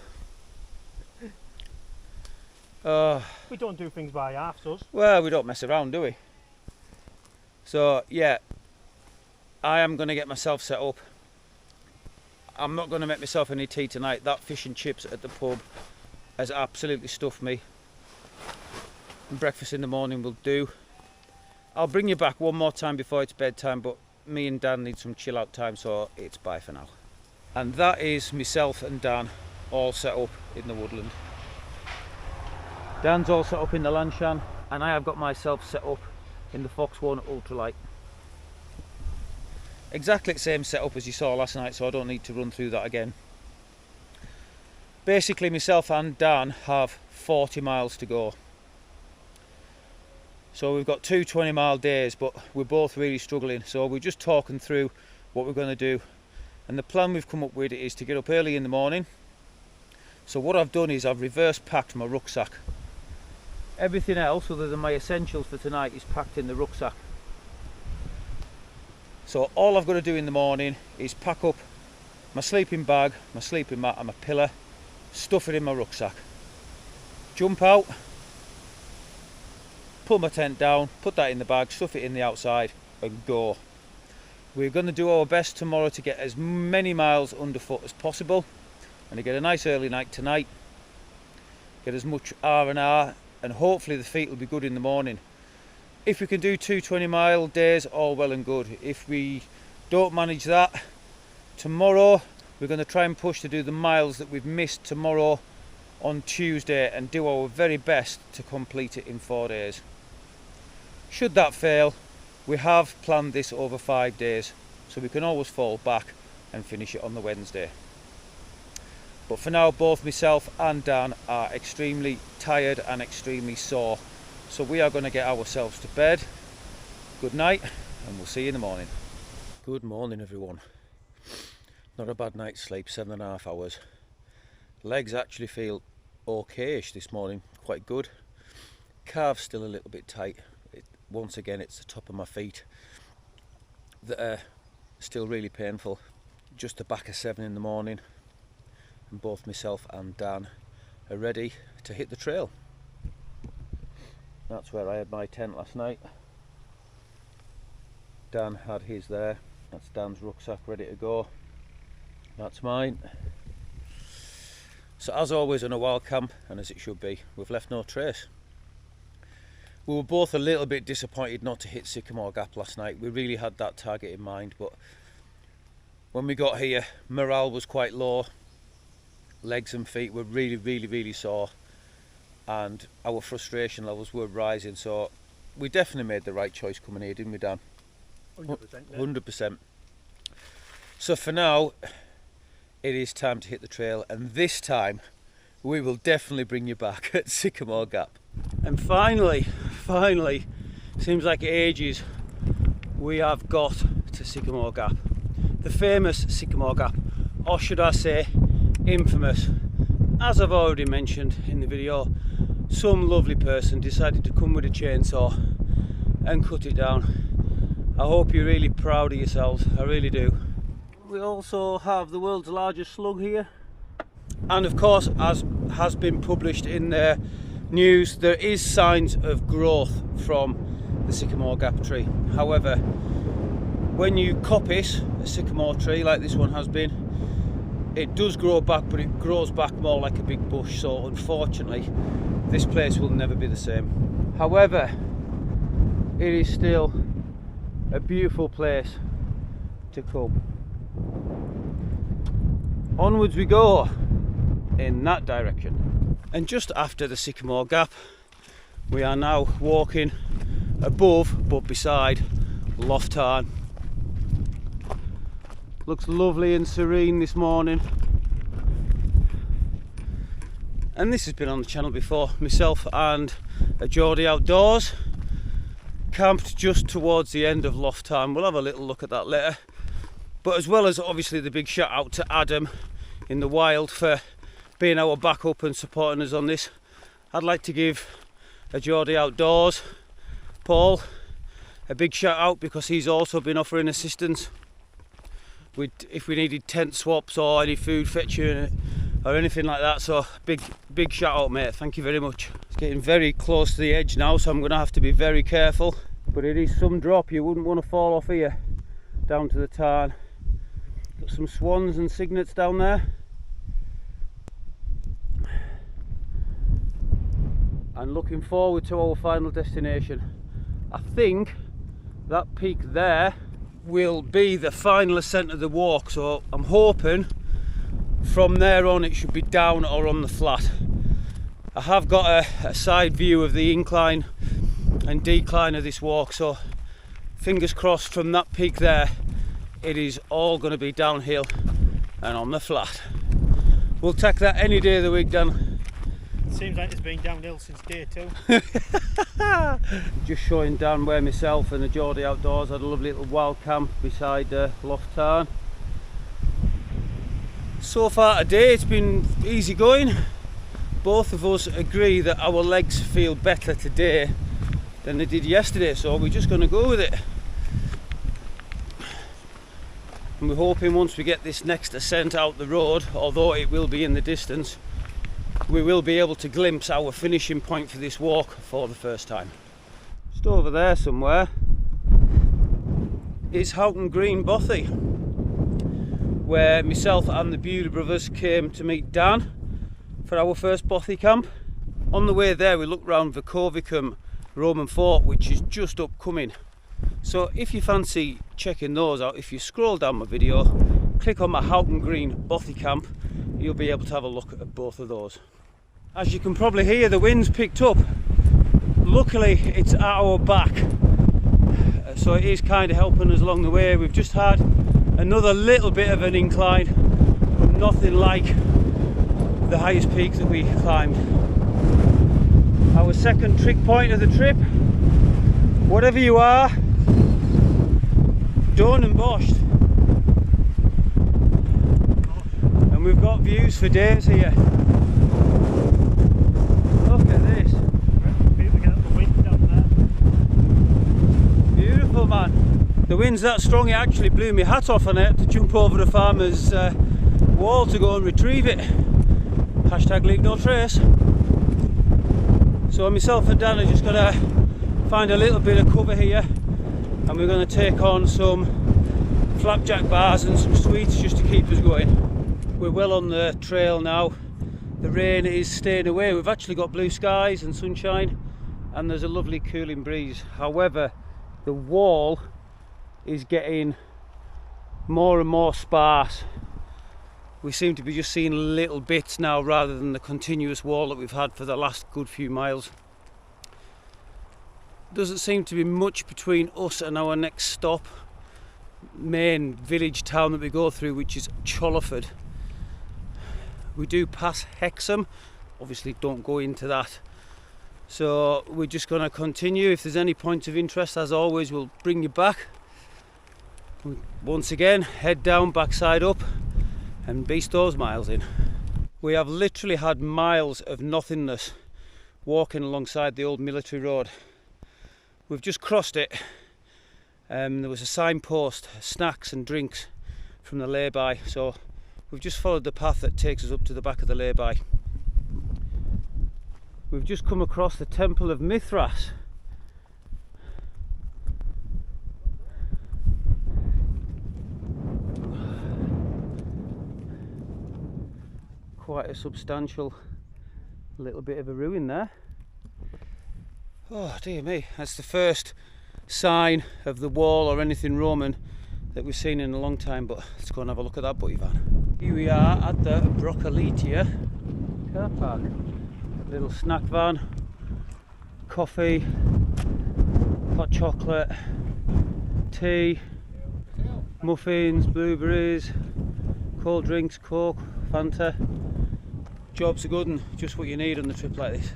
We don't do things by halves, us. Well, we don't mess around, do we? So yeah, I am going to get myself set up. I'm not going to make myself any tea tonight. That fish and chips at the pub has absolutely stuffed me. And breakfast in the morning will do. I'll bring you back one more time before it's bedtime, but me and Dan need some chill out time, so it's bye for now. And that is myself and Dan all set up in the woodland. Dan's all set up in the Lanshan, and I have got myself set up in the Fox 1 Ultralight. Exactly the same setup as you saw last night, so I don't need to run through that again. Basically, myself and Dan have 40 miles to go. So we've got two 20-mile days, but we're both really struggling. So we're just talking through what we're going to do. And the plan we've come up with is to get up early in the morning. So what I've done is I've reverse packed my rucksack. Everything else other than my essentials for tonight is packed in the rucksack. So all I've got to do in the morning is pack up my sleeping bag, my sleeping mat and my pillow, stuff it in my rucksack, jump out, put my tent down, put that in the bag, stuff it in the outside and go. We're going to do our best tomorrow to get as many miles underfoot as possible and to get a nice early night tonight, get as much R&R, and hopefully the feet will be good in the morning. If we can do 2 20-mile days, all well and good. If we don't manage that, tomorrow we're going to try and push to do the miles that we've missed tomorrow on Tuesday and do our very best to complete it in 4 days. Should that fail, we have planned this over 5 days, so we can always fall back and finish it on the Wednesday. But for now, both myself and Dan are extremely tired and extremely sore, so we are going to get ourselves to bed. Good night, and we'll see you in the morning. Good morning, everyone. Not a bad night's sleep, 7.5 hours. Legs actually feel okay-ish this morning, quite good. Calves still a little bit tight. Once again, it's the top of my feet that are still really painful. Just the back of 7 in the morning, and both myself and Dan are ready to hit the trail. That's where I had my tent last night. Dan had his there. That's Dan's rucksack ready to go. That's mine. So as always on a wild camp, and as it should be, we've left no trace. We were both a little bit disappointed not to hit Sycamore Gap last night. We really had that target in mind, but when we got here, morale was quite low. Legs and feet were really sore, and our frustration levels were rising. So we definitely made the right choice coming here, didn't we, Dan? 100%. 100%. So for now, it is time to hit the trail, and this time we will definitely bring you back at Sycamore Gap. And finally, seems like ages, we have got to Sycamore Gap. The famous Sycamore Gap, or should I say infamous. As I've already mentioned in the video, some lovely person decided to come with a chainsaw and cut it down. I hope you're really proud of yourselves, I really do. We also have the world's largest slug here, and of course, as has been published in the news, there is signs of growth from the Sycamore Gap tree. However, when you coppice a sycamore tree like this one has been, it does grow back, but it grows back more like a big bush, so unfortunately this place will never be the same. However, it is still a beautiful place to come. Onwards we go in that direction. And just after the Sycamore Gap, we are now walking above but beside Tarn. Looks lovely and serene this morning. And this has been on the channel before. Myself and a Geordie Outdoors camped just towards the end of Tarn. We'll have a little look at that later. But as well as obviously the big shout out to Adam in the wild for being our backup and supporting us on this, I'd like to give a Geordie Outdoors, Paul, a big shout out, because he's also been offering assistance if we needed tent swaps or any food fetching or anything like that. So big shout out, mate, thank you very much. It's getting very close to the edge now, so I'm going to have to be very careful, but it is some drop. You wouldn't want to fall off here down to the Tarn. Got some swans and cygnets down there, and looking forward to our final destination. I think that peak there will be the final ascent of the walk, so I'm hoping from there on it should be down or on the flat. I have got a side view of the incline and decline of this walk, so fingers crossed from that peak there it is all going to be downhill and on the flat. We'll take that any day of the week, Dan. Seems like it's been downhill since day 2. Just showing Dan where myself and the Geordie Outdoors had a lovely little wild camp beside Tarn. So far today it's been easy going. Both of us agree that our legs feel better today than they did yesterday, so we're just going to go with it. And we're hoping once we get this next ascent out the road, although it will be in the distance, we will be able to glimpse our finishing point for this walk for the first time. Just over there somewhere is Houghton Green Bothy, where myself and the Blea brothers came to meet Dan for our first bothy camp. On the way there we looked round Vicovicum Roman fort, which is just upcoming. So if you fancy checking those out, if you scroll down my video, click on my Houghton Green Bothy camp, you'll be able to have a look at both of those. As you can probably hear, the wind's picked up. Luckily it's at our back, so it is kind of helping us along the way. We've just had another little bit of an incline, but nothing like the highest peaks that we climbed. Our second trick point of the trip: whatever you are, done and boshed. And we've got views for days here. Look at this. Beautiful, man. The wind's that strong it actually blew my hat off on it to jump over the farmer's wall to go and retrieve it. Hashtag leave no trace. So myself and Dan are just going to find a little bit of cover here, and we're going to take on some flapjack bars and some sweets just to keep us going. We're well on the trail now. The rain is staying away. We've actually got blue skies and sunshine, and there's a lovely cooling breeze. However, the wall is getting more and more sparse. We seem to be just seeing little bits now rather than the continuous wall that we've had for the last good few miles. Doesn't seem to be much between us and our next stop, main village town that we go through, which is Chollerford. We do pass Hexham, obviously don't go into that. So we're just going to continue. If there's any points of interest, as always, we'll bring you back. Once again, head down, backside up, and beast those miles in. We have literally had miles of nothingness walking alongside the old military road. We've just crossed it. There was a signpost, snacks and drinks from the lay-by, so we've just followed the path that takes us up to the back of the lay-by. We've just come across the Temple of Mithras. Quite a substantial little bit of a ruin there. Oh dear me, that's the first sign of the wall or anything Roman that we've seen in a long time, but let's go and have a look at that butty van. Here we are at the Broccolitia car park. Little snack van, coffee, hot chocolate, tea, muffins, blueberries, cold drinks, Coke, Fanta. Job's a good one, just what you need on a trip like this.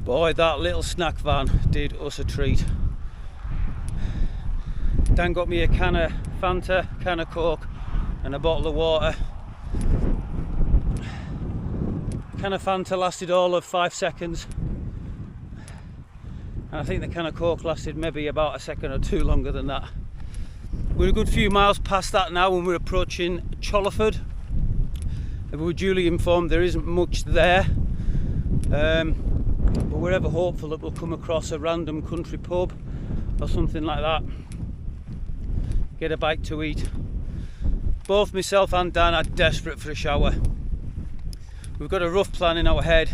Boy, that little snack van did us a treat. Dan got me a can of Fanta, can of Coke and a bottle of water. Can of Fanta lasted all of 5 seconds, and I think the can of Coke lasted maybe about a second or two longer than that. We're a good few miles past that now and we're approaching Chollerford. We were duly informed there isn't much there, but we're ever hopeful that we'll come across a random country pub or something like that, get a bite to eat. Both myself and Dan are desperate for a shower. We've got a rough plan in our head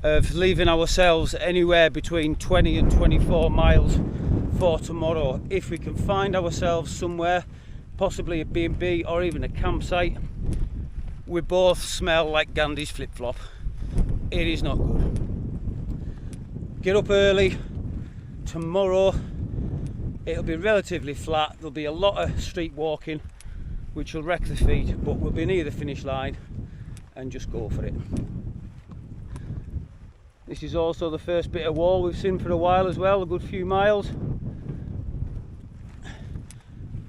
of leaving ourselves anywhere between 20 and 24 miles for tomorrow. If we can find ourselves somewhere, possibly a B&B or even a campsite. We both smell like Gandhi's flip-flop. It is not good. Get up early. Tomorrow it'll be relatively flat. There'll be a lot of street walking, which will wreck the feet, but we'll be near the finish line and just go for it. This is also the first bit of wall we've seen for a while as well, a good few miles.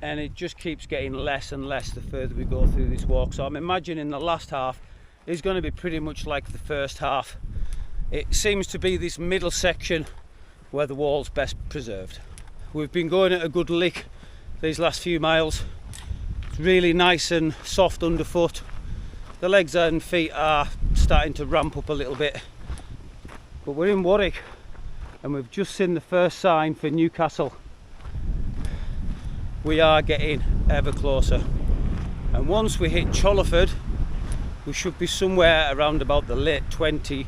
And it just keeps getting less and less the further we go through this walk. So I'm imagining the last half is going to be pretty much like the first half. It seems to be this middle section where the wall's best preserved. We've been going at a good lick these last few miles. It's really nice and soft underfoot. The legs and feet are starting to ramp up a little bit. But we're in Warwick, and we've just seen the first sign for Newcastle. We are getting ever closer, and once we hit Cholerford we should be somewhere around about the late 20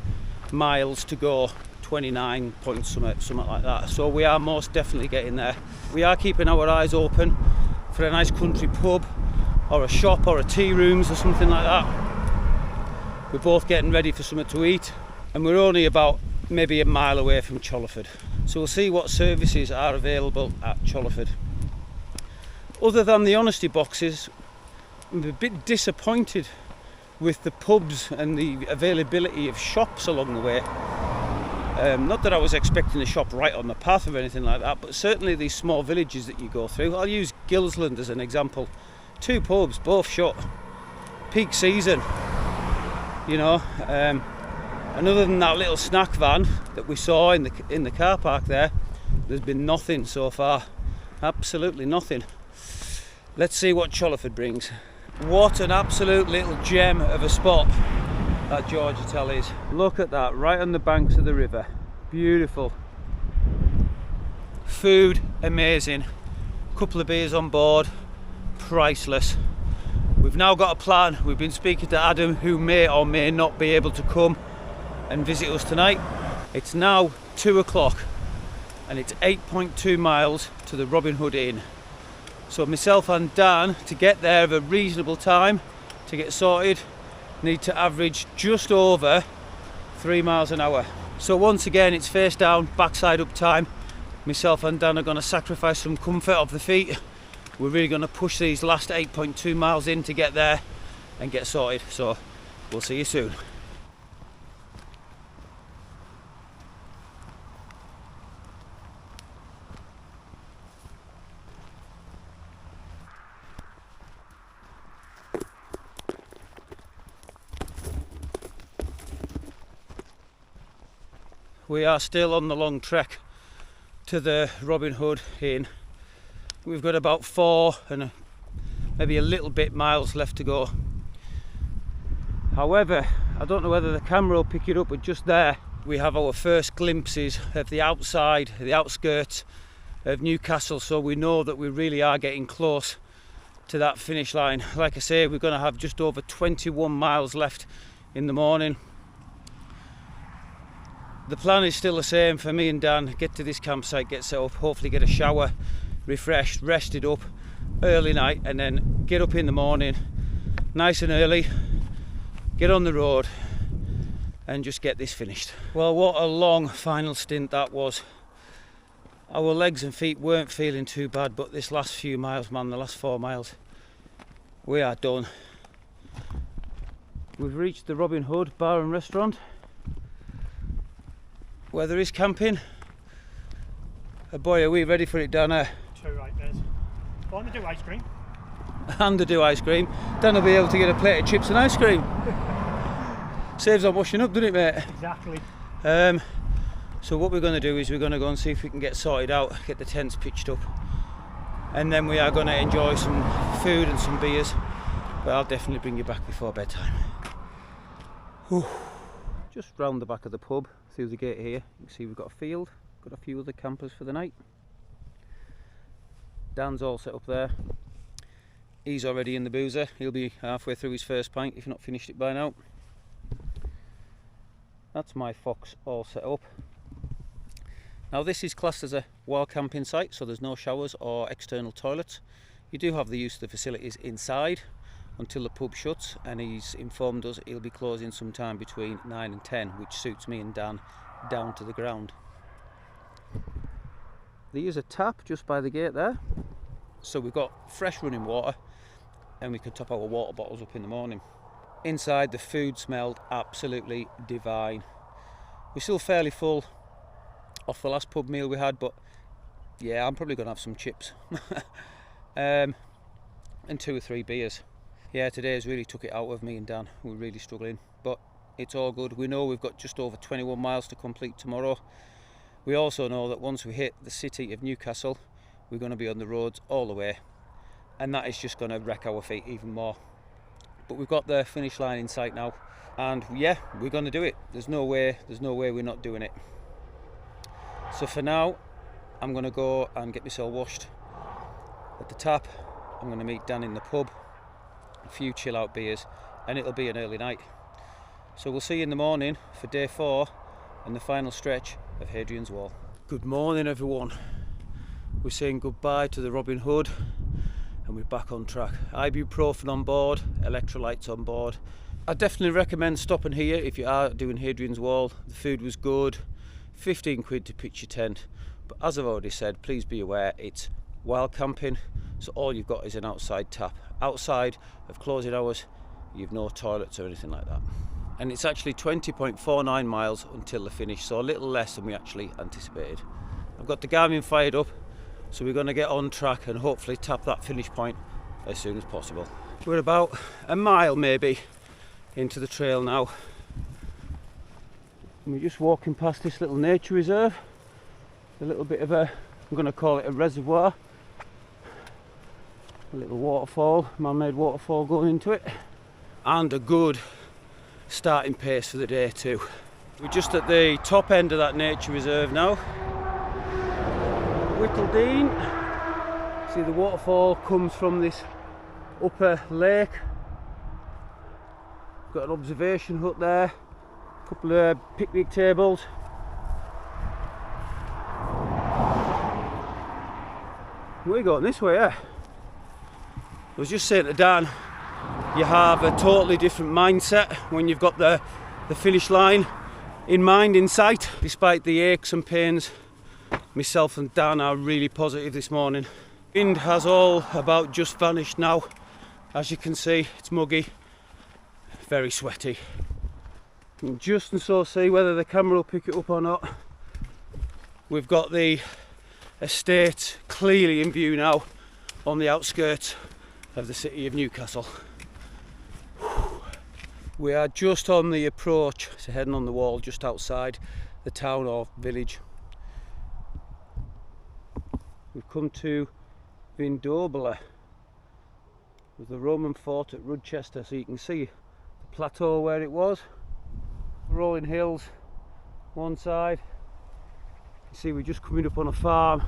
miles to go, 29 point something like that. So we are most definitely getting there. We are keeping our eyes open for a nice country pub or a shop or a tea rooms or something like that. We're both getting ready for something to eat, and we're only about maybe a mile away from Cholerford, so we'll see what services are available at Cholerford. Other than the honesty boxes, I'm a bit disappointed with the pubs and the availability of shops along the way. Not that I was expecting a shop right on the path or anything like that, but certainly these small villages that you go through. I'll use Gilsland as an example. 2 pubs, both shut. Peak season, you know. And other than that little snack van that we saw in the car park there, there's been nothing so far. Absolutely nothing. Let's see what Cholerford brings. What an absolute little gem of a spot that George Hotel is. Look at that, right on the banks of the river. Beautiful. Food, amazing. Couple of beers on board, priceless. We've now got a plan. We've been speaking to Adam, who may or may not be able to come and visit us tonight. It's now 2 o'clock and it's 8.2 miles to the Robin Hood Inn. So myself and Dan, to get there of a reasonable time, to get sorted, need to average just over 3 miles an hour. So once again it's face down, backside up time. Myself and Dan are going to sacrifice some comfort of the feet. We're really going to push these last 8.2 miles in to get there and get sorted. So we'll see you soon. We are still on the long trek to the Robin Hood Inn. We've got about 4 and maybe a little bit miles left to go. However, I don't know whether the camera will pick it up, but just there we have our first glimpses of the outside, the outskirts of Newcastle, so we know that we really are getting close to that finish line. Like I say, we're going to have just over 21 miles left in the morning. The plan is still the same for me and Dan. Get to this campsite, get set up, hopefully get a shower, refreshed, rested up, early night, and then get up in the morning nice and early, get on the road and just get this finished. Well, what a long final stint that was. Our legs and feet weren't feeling too bad, but this last few miles, man, the last 4 miles, we are done. We've reached the Robin Hood Bar and Restaurant, where there is camping. Oh boy, are we ready for it, Dan? Too right, Bez. Want to do ice cream? And to do ice cream. Dan will be able to get a plate of chips and ice cream. Saves on washing up, doesn't it, mate? Exactly. So what we're going to do is we're going to go and see if we can get sorted out, get the tents pitched up, and then we are going to enjoy some food and some beers, but I'll definitely bring you back before bedtime. Whew. Just round the back of the pub, through the gate here, you can see we've got a field, got a few other campers for the night. Dan's all set up there. He's already in the boozer, he'll be halfway through his first pint if not finished it by now. That's my Fox all set up. Now this is classed as a wild camping site, so there's no showers or external toilets. You do have the use of the facilities inside until the pub shuts, and he's informed us he'll be closing sometime between 9 and 10, which suits me and Dan down to the ground. There is a tap just by the gate there, so we've got fresh running water and we can top our water bottles up in the morning. Inside, the food smelled absolutely divine. We're still fairly full off the last pub meal we had, but yeah, I'm probably going to have some chips and 2 or 3 beers. Yeah, today's really took it out of me and Dan. We're really struggling, but it's all good. We know we've got just over 21 miles to complete tomorrow. We also know that once we hit the city of Newcastle, we're going to be on the roads all the way, and that is just going to wreck our feet even more. But we've got the finish line in sight now, and yeah, we're going to do it. There's no way we're not doing it. So for now, I'm going to go and get myself washed at the tap. I'm going to meet Dan in the pub, a few chill out beers, and it'll be an early night. So we'll see you in the morning for day 4 and the final stretch of Hadrian's Wall. Good morning everyone. We're saying goodbye to the Robin Hood and we're back on track. Ibuprofen on board, electrolytes on board. I definitely recommend stopping here if you are doing Hadrian's Wall. The food was good, 15 quid to pitch your tent, but as I've already said, please be aware it's wild camping, so all you've got is an outside tap. Outside of closing hours, you've no toilets or anything like that. And it's actually 20.49 miles until the finish, so a little less than we actually anticipated. I've got the Garmin fired up, so we're going to get on track and hopefully tap that finish point as soon as possible. We're about a mile maybe into the trail now. And we're just walking past this little nature reserve. A little bit of a, I'm going to call it a reservoir. A little waterfall, man-made waterfall going into it. And a good starting pace for the day too. We're just at the top end of that nature reserve now. Whittledean. See, the waterfall comes from this upper lake. Got an observation hut there, a couple of picnic tables. We're going this way, yeah. I was just saying to Dan, you have a totally different mindset when you've got the finish line in mind, in sight. Despite the aches and pains, myself and Dan are really positive this morning. Wind has all about just vanished now. As you can see, it's muggy, very sweaty. You can just and so see whether the camera will pick it up or not. We've got the estate clearly in view now on the outskirts of the city of Newcastle. We are just on the approach to heading on the wall just outside the town or village. We've come to Blea, with the Roman fort at Rudchester, so you can see the plateau where it was. Rolling hills one side. You see we're just coming up on a farm,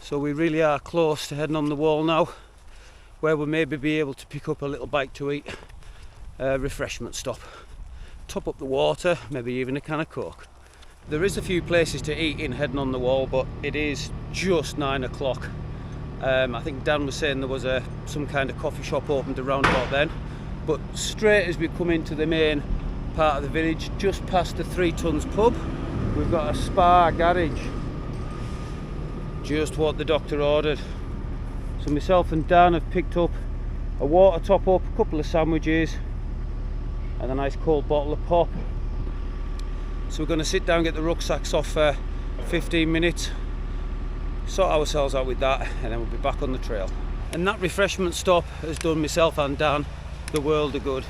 so we really are close to heading on the wall now, where we'll maybe be able to pick up a little bite to eat. Refreshment stop, top up the water, maybe even a can of Coke. There is a few places to eat in heading on the wall, but it is just 9 o'clock. I think Dan was saying there was some kind of coffee shop opened around about then, but straight as we come into the main part of the village, just past the 3 Tons pub, we've got a spa garage, just what the doctor ordered. So myself and Dan have picked up a water top up, a couple of sandwiches and a nice cold bottle of pop. So we're going to sit down, get the rucksacks off for 15 minutes, sort ourselves out with that, and then we'll be back on the trail. And that refreshment stop has done myself and Dan the world of good.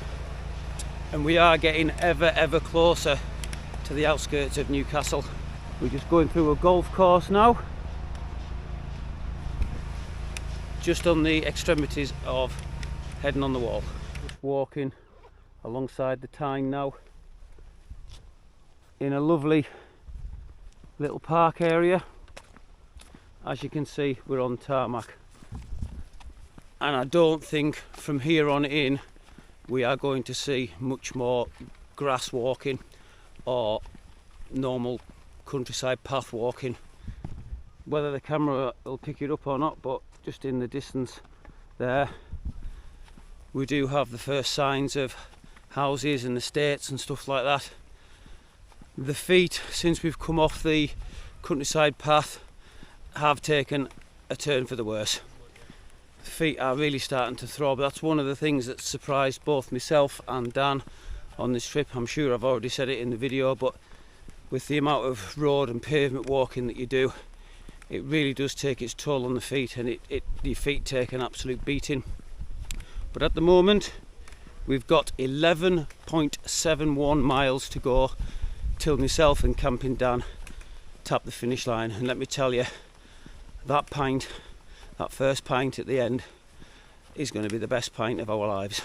And we are getting ever closer to the outskirts of Newcastle. We're just going through a golf course now, just on the extremities of heading on the wall. Just walking alongside the Tarn now, in a lovely little park area. As you can see, we're on tarmac, and I don't think from here on in we are going to see much more grass walking or normal countryside path walking. Whether the camera will pick it up or not, but just in the distance there we do have the first signs of houses and estates and stuff like that. The feet, since we've come off the countryside path, have taken a turn for the worse. The feet are really starting to throb. That's one of the things that surprised both myself and Dan on this trip. I'm sure I've already said it in the video, but with the amount of road and pavement walking that you do, it really does take its toll on the feet, and your feet take an absolute beating. But at the moment we've got 11.71 miles to go till myself and Camping Dan tap the finish line. And let me tell you, that first pint at the end is going to be the best pint of our lives.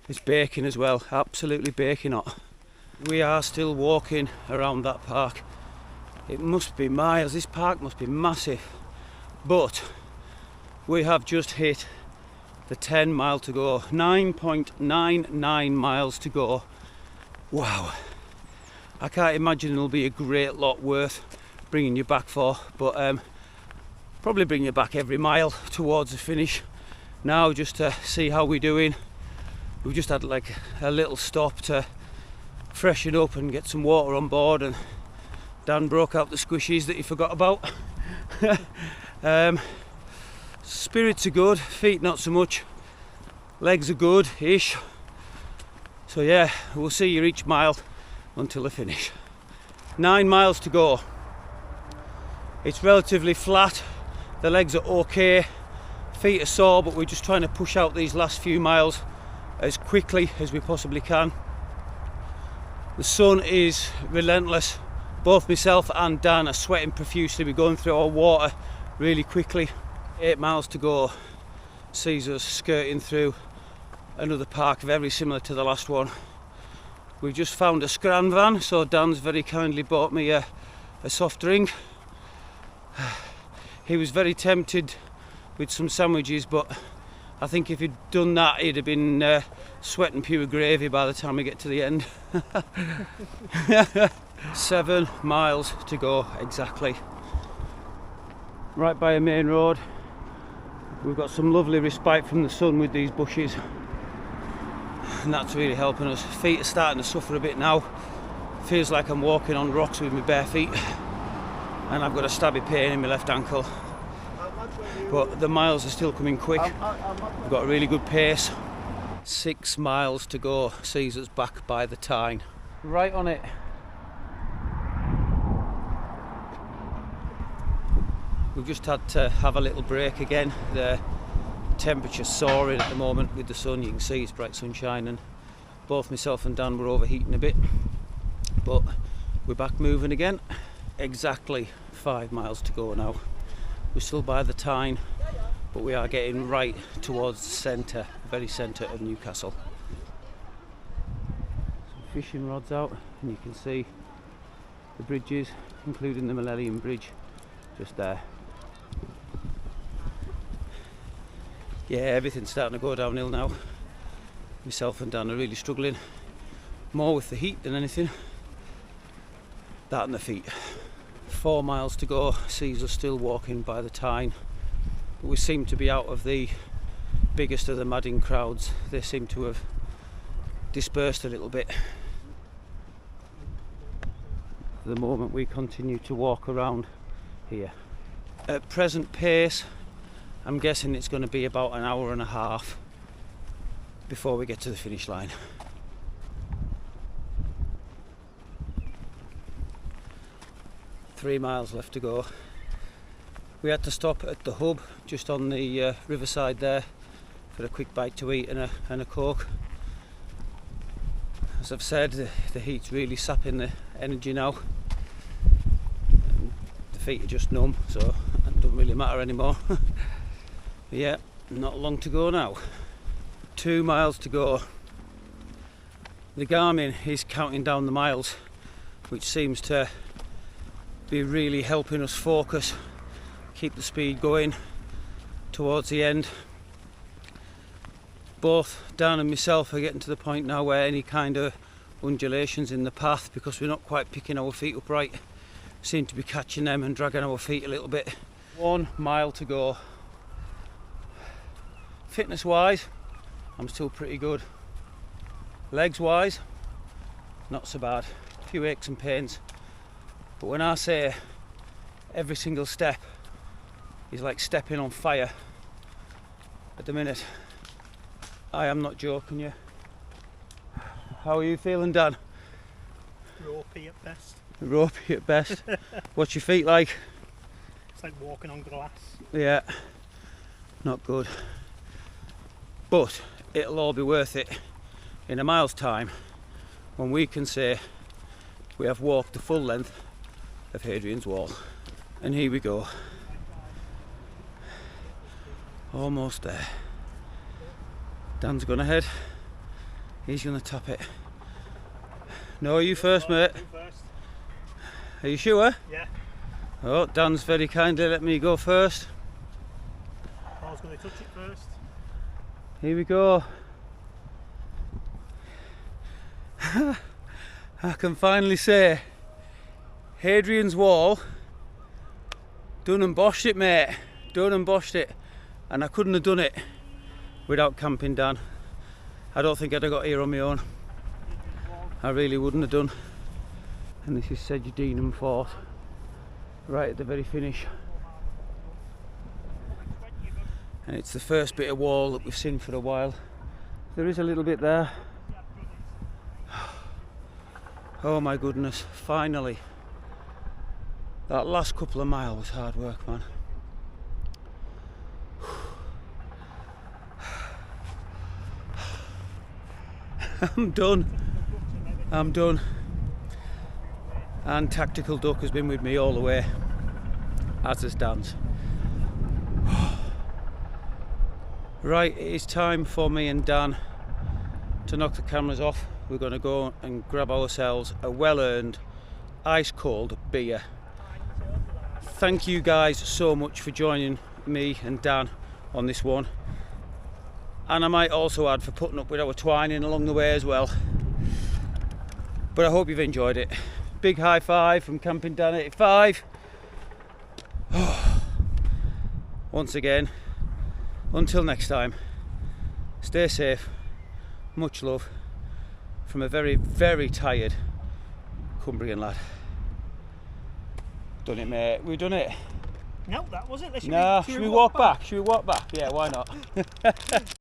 It's baking as well, absolutely baking hot. We are still walking around that park It must be miles. This park must be massive. But we have just hit the 10 mile to go. 9.99 miles to go. Wow. I can't imagine it'll be a great lot worth bringing you back for, but probably bring you back every mile towards the finish now, just to see how we're doing. We've just had like a little stop to freshen up and get some water on board, and Dan broke out the squishies that he forgot about. Spirits are good, feet not so much, legs are good-ish. So yeah, we'll see you each mile until the finish. 9 miles to go. It's relatively flat, the legs are okay, feet are sore, but we're just trying to push out these last few miles as quickly as we possibly can. The sun is relentless. Both myself and Dan are sweating profusely. We're going through our water really quickly. 8 miles to go sees us skirting through another park very similar to the last one. We've just found a scran van, so Dan's very kindly bought me a soft drink. He was very tempted with some sandwiches, but I think if he'd done that he'd have been sweating pure gravy by the time we get to the end. 7 miles to go exactly. Right by a main road. We've got some lovely respite from the sun with these bushes, and that's really helping us. Feet are starting to suffer a bit now. Feels like I'm walking on rocks with my bare feet, and I've got a stabby pain in my left ankle. But the miles are still coming quick. We've got a really good pace. 6 miles to go sees us back by the Tarn. Right on it. We've just had to have a little break again. The temperature's soaring at the moment with the sun. You can see it's bright sunshine, and both myself and Dan were overheating a bit. But we're back moving again. Exactly 5 miles to go now. We're still by the Tarn, but we are getting right towards the centre, very centre of Newcastle. Some fishing rods out, and you can see the bridges, including the Millennium Bridge, just there. Yeah, everything's starting to go downhill now. Myself and Dan are really struggling, more with the heat than anything. That and the feet. 4 miles to go sees us still walking by the Tarn, but we seem to be out of the biggest of the madding crowds. They seem to have dispersed a little bit. For the moment we continue to walk around here. At present pace, I'm guessing it's going to be about an hour and a half before we get to the finish line. Three miles left to go. We had to stop at the hub just on the riverside there for a quick bite to eat and a Coke. As I've said, the heat's really sapping the energy now. The feet are just numb, so it doesn't really matter anymore. Yeah, not long to go now. 2 miles to go. The Garmin is counting down the miles, which seems to be really helping us focus, keep the speed going towards the end. Both Dan and myself are getting to the point now where any kind of undulations in the path, because we're not quite picking our feet up right, seem to be catching them and dragging our feet a little bit. 1 mile to go. Fitness wise, I'm still pretty good. Legs wise, not so bad. A few aches and pains. But when I say every single step is like stepping on fire at the minute, I am not joking you. How are you feeling, Dan? Ropey at best. Ropey at best. What's your feet like? It's like walking on glass. Yeah, not good. But it'll all be worth it in a mile's time when we can say we have walked the full length of Hadrian's Wall. And here we go. Almost there. Dan's gone ahead. He's gonna top it. No, you first, mate. You first. Are you sure? Yeah. Oh, Dan's very kindly let me go first. I was going to touch it first. Here we go. I can finally say Hadrian's Wall, done and boshed it, mate. Done and boshed it. And I couldn't have done it without camping Dan. I don't think I'd have got here on my own. I really wouldn't have done. And this is Sedgedean Fort, right at the very finish. And it's the first bit of wall that we've seen for a while. There is a little bit there. Oh my goodness, finally. That last couple of miles was hard work, man. I'm done. I'm done. And Tactical Duck has been with me all the way, as it stands. Right, it is time for me and Dan to knock the cameras off. We're going to go and grab ourselves a well-earned ice-cold beer. Thank you guys so much for joining me and Dan on this one. And I might also add for putting up with our twining along the way as well. But I hope you've enjoyed it. Big high five from Camping Dan 85. Once again, until next time, stay safe, much love from a very, very tired Cumbrian lad. Done it, mate, we've done it. No, that wasn't. Nah, should we walk back? Should we walk back? Yeah, why not?